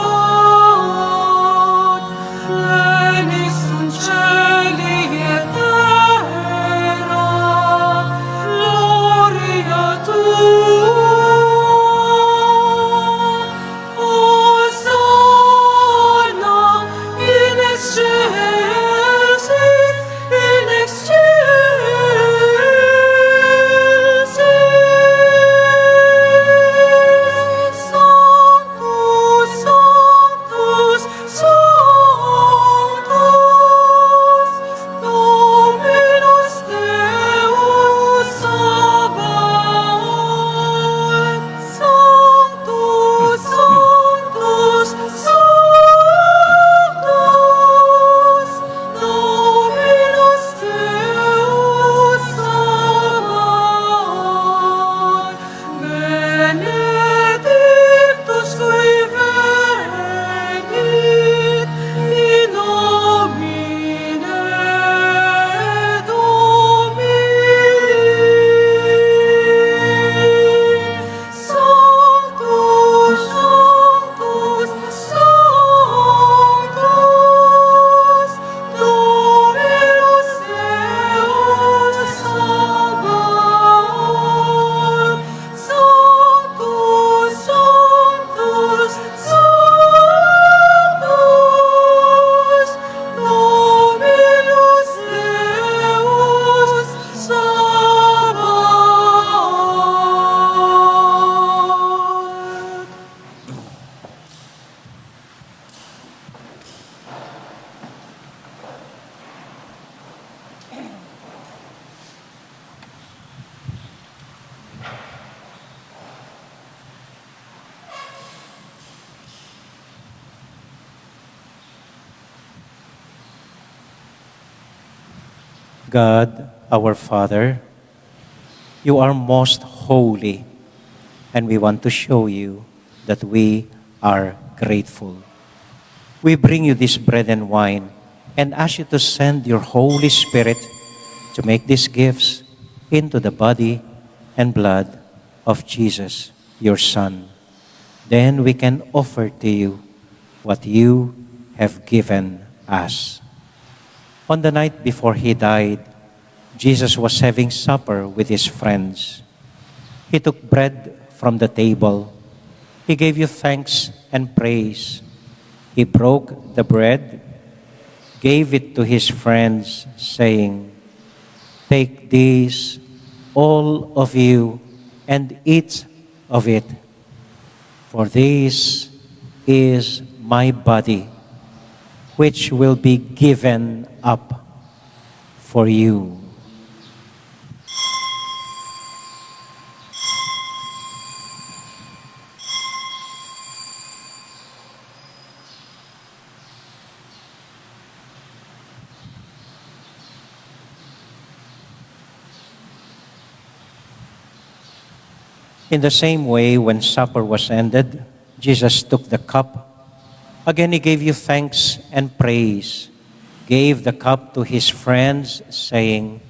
Lenis Angeli et terra, gloria tua. Hosanna in excelsis, in excelsis. Sanctus, Sanctus, Sanctus, Dominus Deus Sabaoth. Sanctus, Sanctus, Sanctus, Dominus Deus Sabaoth. Benedictus qui venit in nomine Domini. Sanctus, Sanctus, Sanctus, Dominus Deus Sabaoth. Sanctus, Sanctus, Sanctus, Dominus Deus Sabaoth. God, our Father, you are most holy, and we want to show you that we are grateful. We bring you this bread and wine and ask you to send your Holy Spirit to make these gifts into the body and blood of Jesus, your Son. Then we can offer to you what you have given us. On the night before he died, Jesus was having supper with his friends. He took bread from the table. He gave you thanks and praise. He broke the bread, gave it to his friends, saying, "Take this, all of you, and eat of it. For this is my body, which will be given up for you." In the same way, when supper was ended, Jesus took the cup. Again, he gave you thanks and praise, gave the cup to his friends, saying,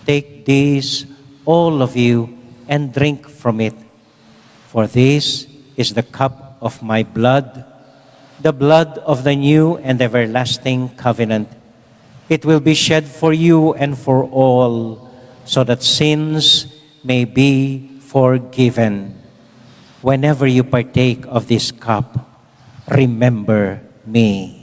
"Take this, all of you, and drink from it. For this is the cup of my blood, the blood of the new and everlasting covenant. It will be shed for you and for all, so that sins may be forgiven. Whenever you partake of this cup, remember me."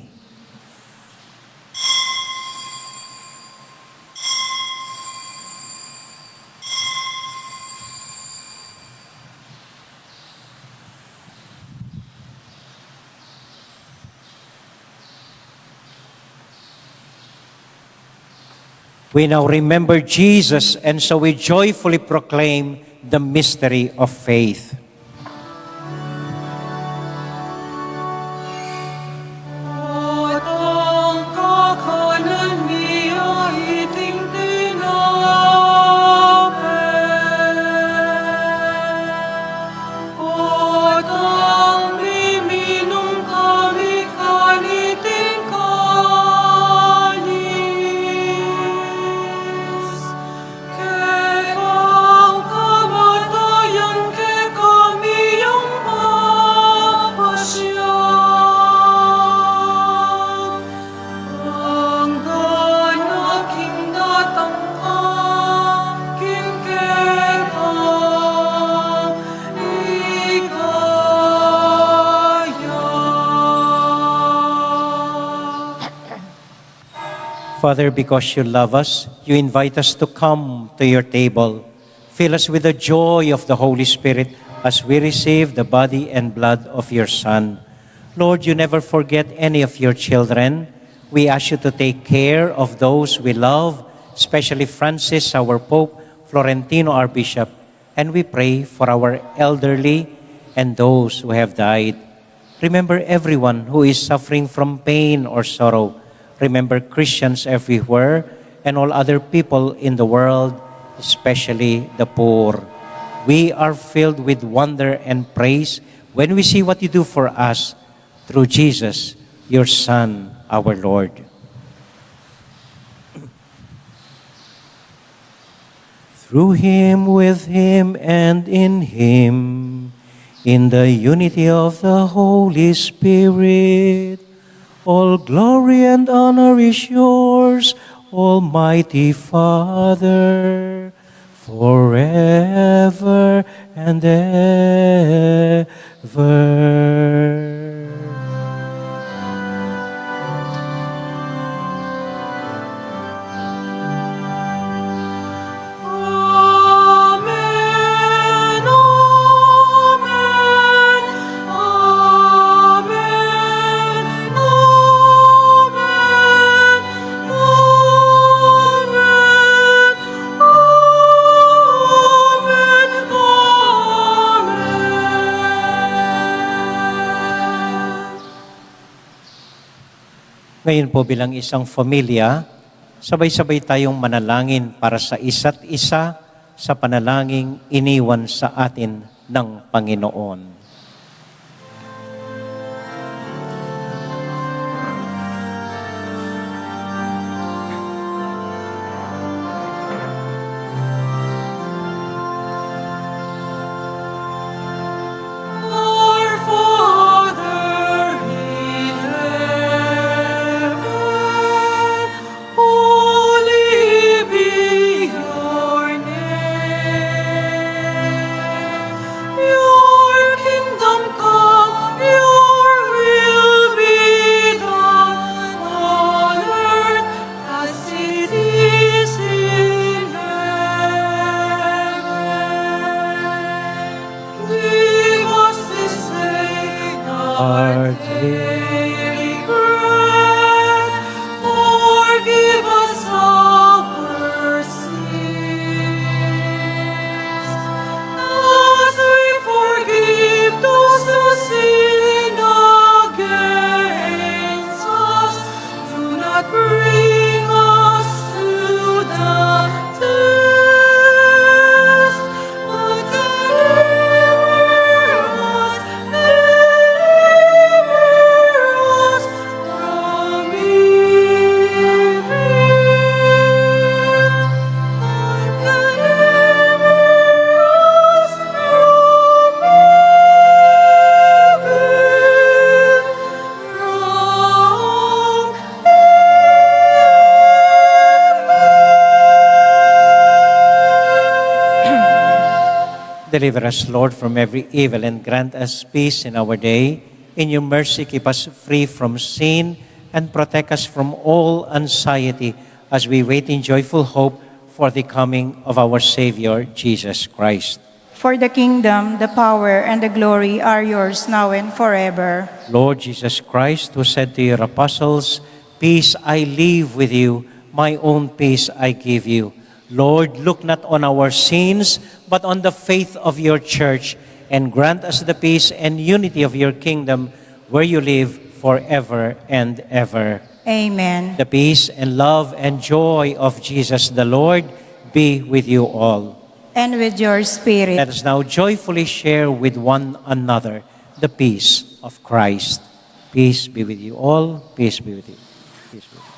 We now remember Jesus, and so we joyfully proclaim the mystery of faith. At ang kakanan niya itingtin namin. At ang miminong kami kaniting kanis. Kaya ang kamatayan kay kami ang mapasya. Ang ganaking datang aking kekang ikaya. Father, because you love us, you invite us to come to your table. Fill us with the joy of the Holy Spirit as we receive the body and blood of your Son. Lord, you never forget any of your children. We ask you to take care of those we love, especially Francis, our Pope, Florentino, our Bishop, and we pray for our elderly and those who have died. Remember everyone who is suffering from pain or sorrow. Remember Christians everywhere and all other people in the world, especially the poor. We are filled with wonder and praise when we see what you do for us through Jesus, your Son, our Lord. Through him, with him, and in him, in the unity of the Holy Spirit, all glory and honor is yours, Almighty Father, forever and ever. Amen, amen, amen, amen, amen, amen. Ngayon po bilang isang pamilya, sabay-sabay tayong manalangin para sa isa't isa sa panalangin iniwan sa atin ng Panginoon. Our Father in heaven, holy be your name. Your Deliver us, Lord, from every evil and grant us peace in our day. In your mercy, keep us free from sin and protect us from all anxiety as we wait in joyful hope for the coming of our Savior, Jesus Christ. For the kingdom, the power, and the glory are yours now and forever. Lord Jesus Christ, who said to your apostles, "Peace I leave with you, my own peace I give you." Lord, look not on our sins, but on the faith of your church, and grant us the peace and unity of your kingdom, where you live forever and ever. Amen. The peace and love and joy of Jesus the Lord be with you all. And with your spirit. Let us now joyfully share with one another the peace of Christ. Peace be with you all. Peace be with you. Peace be with you.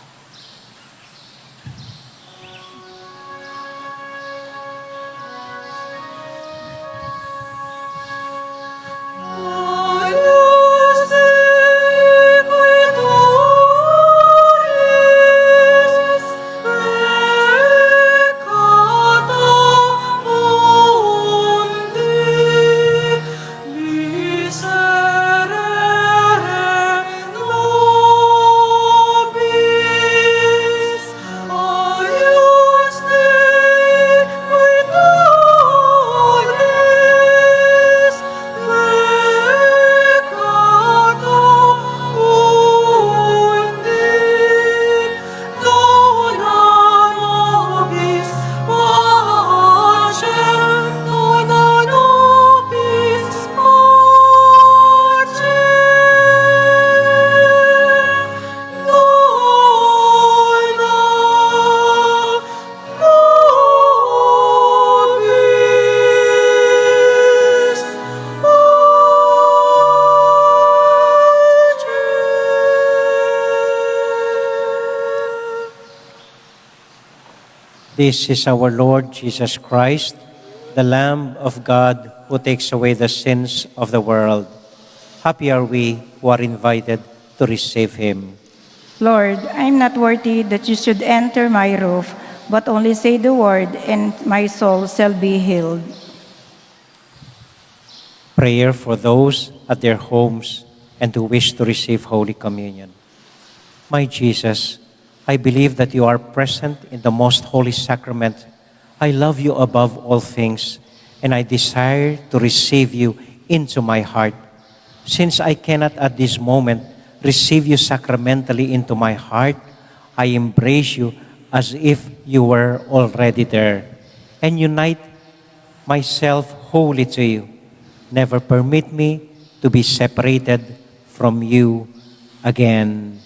This is our Lord Jesus Christ, the Lamb of God who takes away the sins of the world. Happy are we who are invited to receive him. Lord, I am not worthy that you should enter my roof, but only say the word, and my soul shall be healed. Prayer for those at their homes and who wish to receive Holy Communion. My Jesus, I believe that you are present in the most holy sacrament. I love you above all things, and I desire to receive you into my heart. Since I cannot at this moment receive you sacramentally into my heart, I embrace you as if you were already there, and unite myself wholly to you. Never permit me to be separated from you again.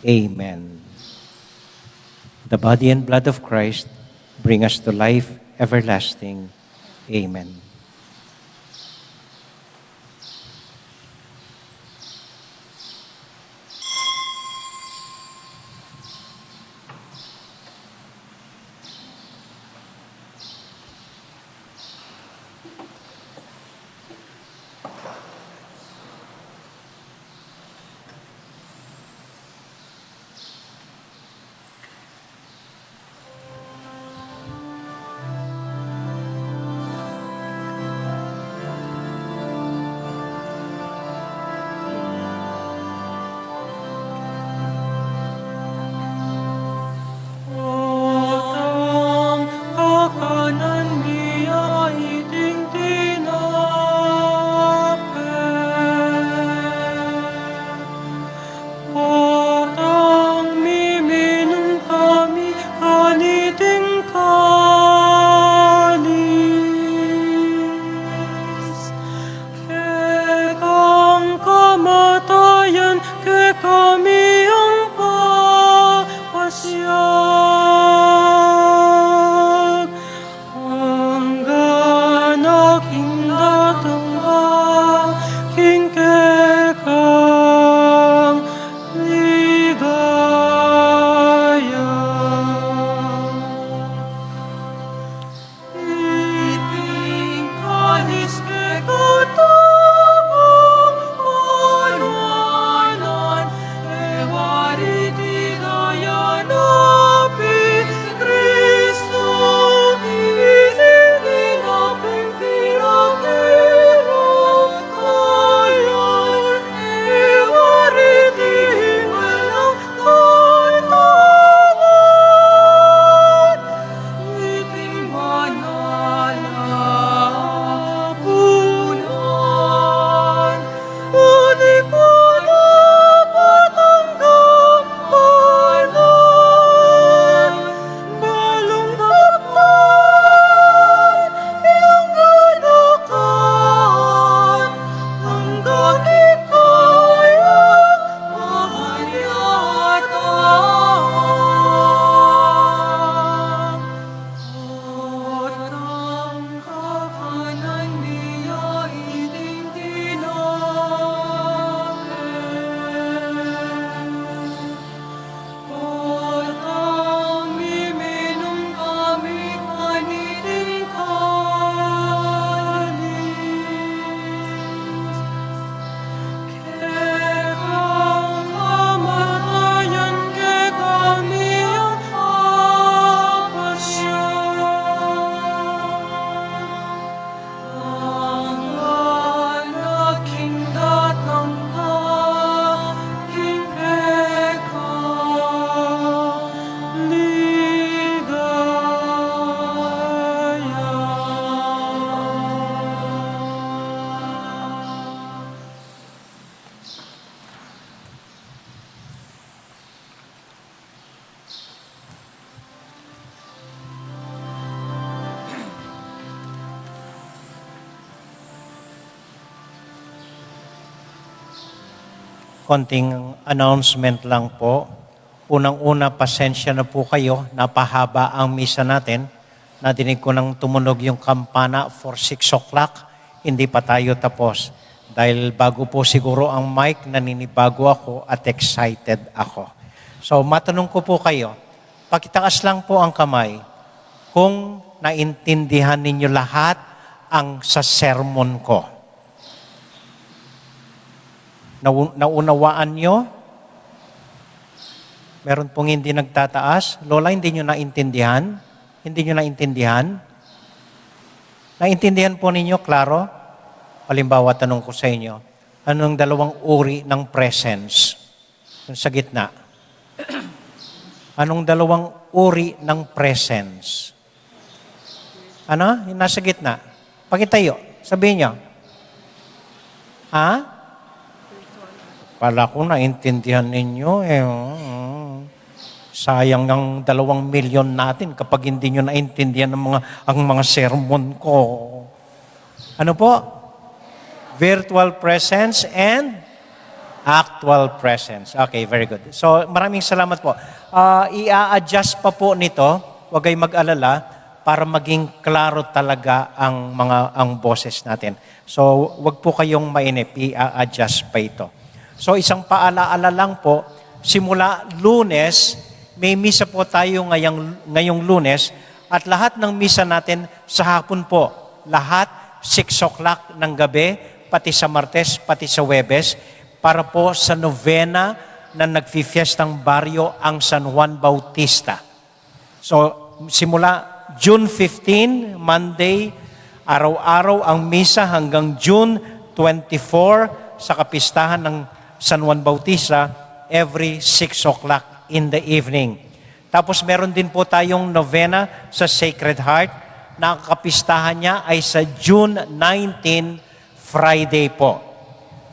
Amen. The body and blood of Christ bring us to life everlasting. Amen. konting announcement lang po. Unang-una, pasensya na po kayo. Napahaba ang misa natin. Nadinig ko nang tumunog yung kampana for 6 o'clock. Hindi pa tayo tapos. Dahil bago po siguro ang mic, naninibago ako at excited ako. So, matanong ko po kayo, pakitaas lang po ang kamay kung naintindihan ninyo lahat ang sa sermon ko. Naunawaan nyo? Meron pong hindi nagtataas. Lola, hindi nyo naintindihan? Hindi nyo naintindihan? Naintindihan po ninyo, klaro? Halimbawa, tanong ko sa inyo, anong dalawang uri ng presence? Yung sa gitna. Anong dalawang uri ng presence? Ano? Yung nasa gitna. Pakitayo. Sabihin nyo. Ha? Pala ko naintindihan ninyo eh. Sayang ng 2 milyon natin kapag hindi nyo naintindihan ang mga sermon ko. Ano po? Virtual presence and actual presence. Okay, very good. So maraming salamat po. I-a-adjust pa po nito. Huwag kayong mag-alala para maging klaro talaga ang boses natin. So huwag po kayong mainip. I-a-adjust pa ito. So isang paalaala lang po, simula Lunes, may misa po tayo ngayong Lunes at lahat ng misa natin sa hapon po. Lahat 6 o'clock ng gabi, pati sa Martes, pati sa Huwebes, para po sa novena na nagfi-fiestang baryo ang San Juan Bautista. So simula June 15, Monday, araw-araw ang misa hanggang June 24 sa kapistahan ng San Juan Bautista every 6 o'clock in the evening. Tapos meron din po tayong novena sa Sacred Heart na ang kapistahan niya ay sa June 19, Friday po.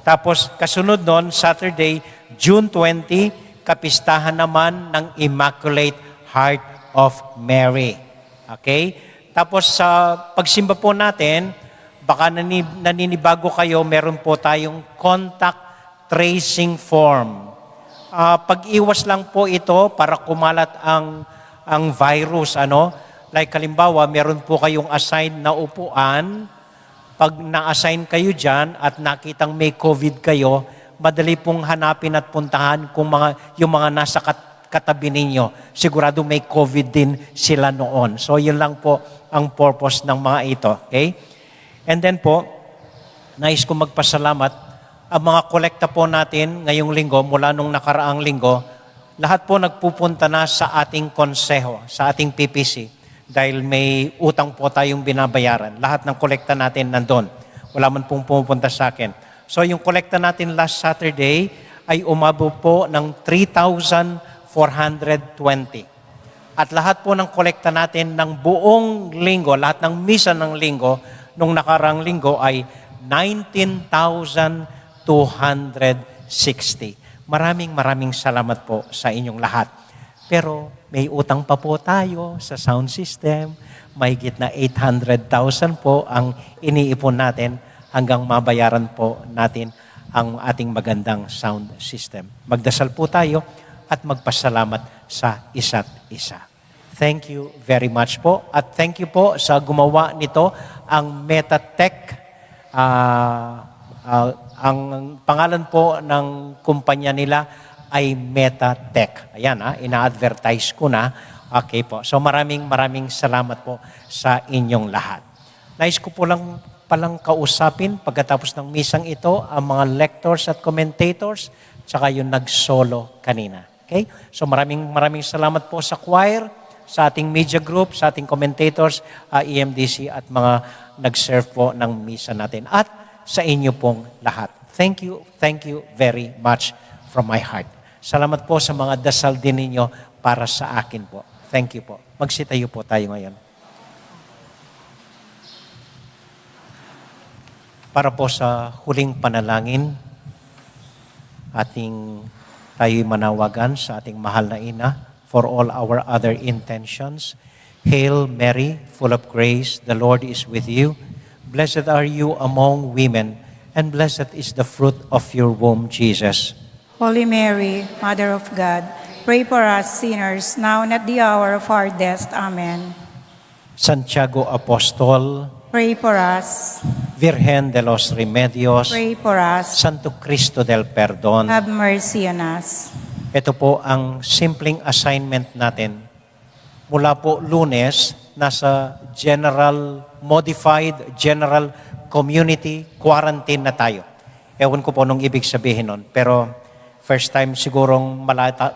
Tapos kasunod nun, Saturday, June 20, kapistahan naman ng Immaculate Heart of Mary. Okay? Tapos sa pagsimba po natin, baka naninibago kayo, meron po tayong contact tracing form. Pag-iwas lang po ito para kumalat ang virus. Like halimbawa, meron po kayong assigned na upuan. Pag na-assign kayo dyan at nakitang may COVID kayo, madali pong hanapin at puntahan kung yung mga nasa katabi ninyo. Sigurado may COVID din sila noon. So yun lang po ang purpose ng mga ito. Okay? And then po, nais ko magpasalamat. Ang mga kolekta po natin ngayong linggo, mula nung nakaraang linggo, lahat po nagpupunta na sa ating konseho, sa ating PPC, dahil may utang po tayong binabayaran. Lahat ng kolekta natin nandun. Wala man pong pumupunta sa akin. So yung kolekta natin last Saturday ay umabot po ng 3,420. At lahat po ng kolekta natin ng buong linggo, lahat ng misa ng linggo, nung nakaraang linggo ay 19,260. Maraming salamat po sa inyong lahat. Pero may utang pa po tayo sa sound system. Mahigit na 800,000 po ang iniipon natin hanggang mabayaran po natin ang ating magandang sound system. Magdasal po tayo at magpasalamat sa isa't isa. Thank you very much po. At thank you po sa gumawa nito, ang Metatech. Ang pangalan po ng kumpanya nila ay Metatech. Ayan, ina-advertise ko na. Okay po. So maraming salamat po sa inyong lahat. Nais ko po lang palang kausapin pagkatapos ng misang ito ang mga lectors at commentators tsaka yung nag-solo kanina. Okay? So maraming salamat po sa choir, sa ating media group, sa ating commentators, EMDC at mga nag-serve po ng misa natin. At sa inyo pong lahat. Thank you very much from my heart. Salamat po sa mga dasal din ninyo para sa akin po. Thank you po. Magsitayo po tayo ngayon. Para po sa huling panalangin, tayo'y manawagan sa ating mahal na ina for all our other intentions. Hail Mary, full of grace, the Lord is with you. Blessed are you among women, and blessed is the fruit of your womb, Jesus. Holy Mary, Mother of God, pray for us sinners, now and at the hour of our death. Amen. Santiago Apostol, Pray for us. Virgen de los Remedios, Pray for us. Santo Cristo del Perdón. Have mercy on us. Ito po ang simpleng assignment natin. Mula po Lunes, nasa modified general community quarantine na tayo. Ewan ko po nung ibig sabihin nun. Pero first time sigurong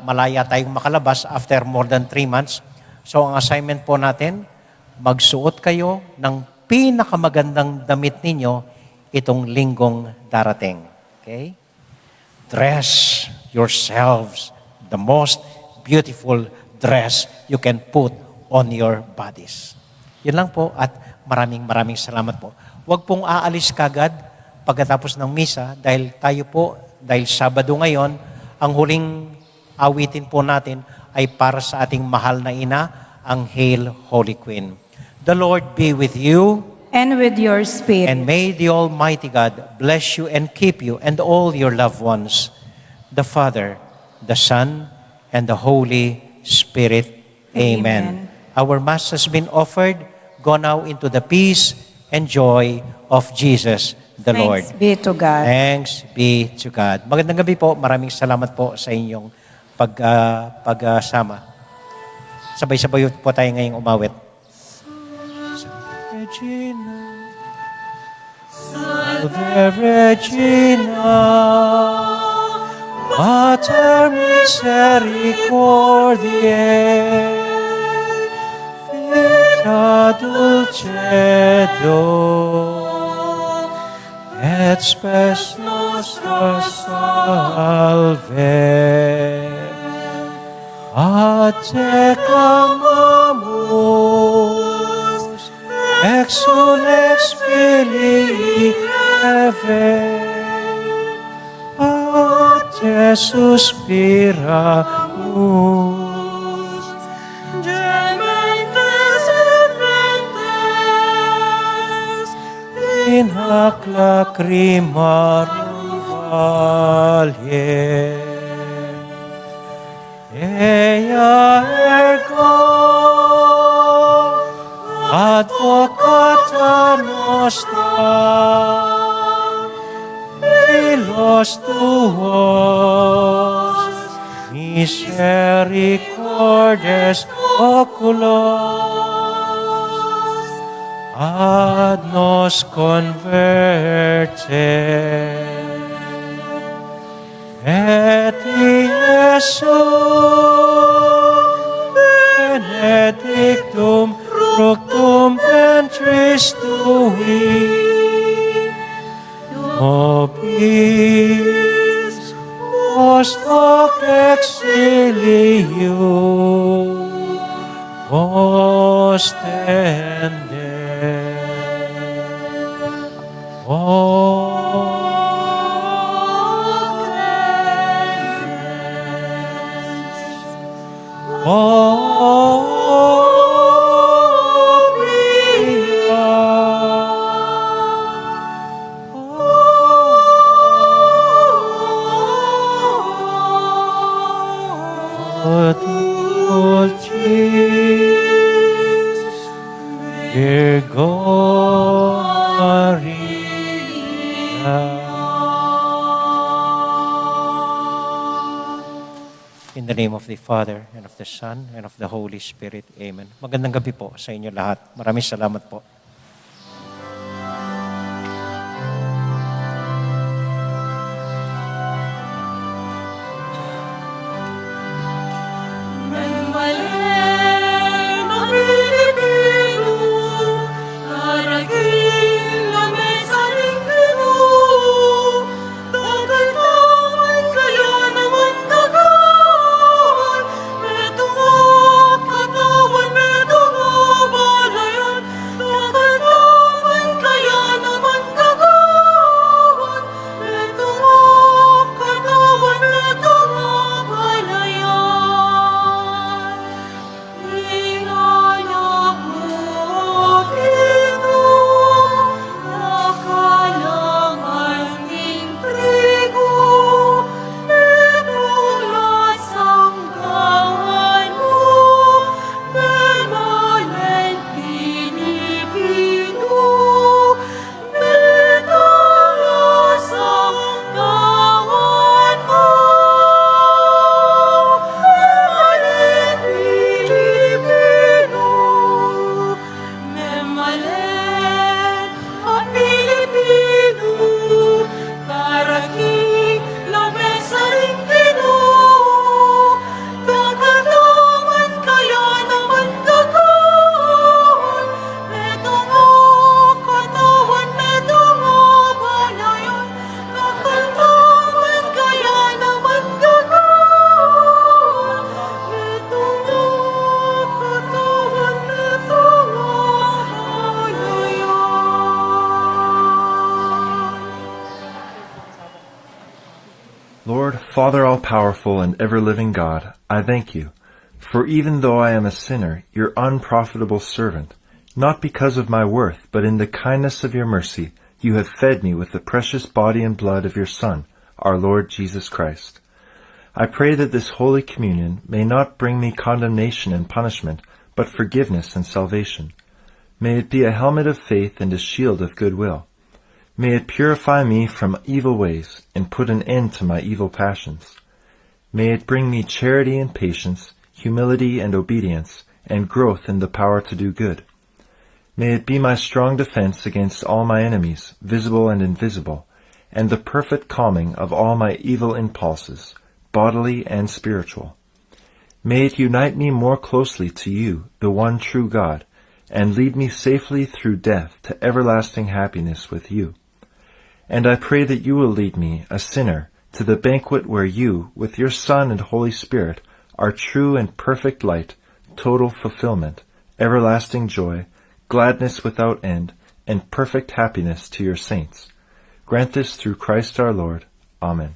malaya tayong makalabas after more than 3 months. So ang assignment po natin, magsuot kayo ng pinakamagandang damit ninyo itong linggong darating. Okay? Dress yourselves the most beautiful dress you can put on your bodies. Yun lang po at maraming salamat po. Huwag pong aalis kagad pagkatapos ng misa dahil tayo po, dahil Sabado ngayon, ang huling awitin po natin ay para sa ating mahal na ina, ang Hail Holy Queen. The Lord be with you. And with your spirit. And may the Almighty God bless you and keep you and all your loved ones, the Father, the Son, and the Holy Spirit. Amen. Our Mass has been offered. Go now into the peace and joy of Jesus the Lord. Thanks be to God. Thanks be to God. Magandang gabi po. Maraming salamat po sa inyong pagsama. Sabay-sabay po tayo ngayong umawit. Regina, Salve Regina, Mater Misericordiae, Vita Dulcedo, et spes nostra salve. A te clamamus, exulex Filii Eve, a te suspiramus, Gementes et ventes, in hac lacrimarum valie. Ea ergo advocata nostra, filos tuos, misericordes oculos, ad nos converte. Et Iesus benedictum fructum ventris tui, nobis post hoc exilium ostende. In the name of the Father, and of the Son, and of the Holy Spirit. Amen. Magandang gabi po sa inyo lahat. Maraming salamat po. Lord, Father all-powerful and ever-living God, I thank you, for even though I am a sinner, your unprofitable servant, not because of my worth, but in the kindness of your mercy, you have fed me with the precious body and blood of your Son, our Lord Jesus Christ. I pray that this Holy Communion may not bring me condemnation and punishment, but forgiveness and salvation. May it be a helmet of faith and a shield of goodwill. May it purify me from evil ways and put an end to my evil passions. May it bring me charity and patience, humility and obedience, and growth in the power to do good. May it be my strong defense against all my enemies, visible and invisible, and the perfect calming of all my evil impulses, bodily and spiritual. May it unite me more closely to you, the one true God, and lead me safely through death to everlasting happiness with you. And I pray that you will lead me, a sinner, to the banquet where you, with your Son and Holy Spirit, are true and perfect light, total fulfillment, everlasting joy, gladness without end, and perfect happiness to your saints. Grant this through Christ our Lord. Amen.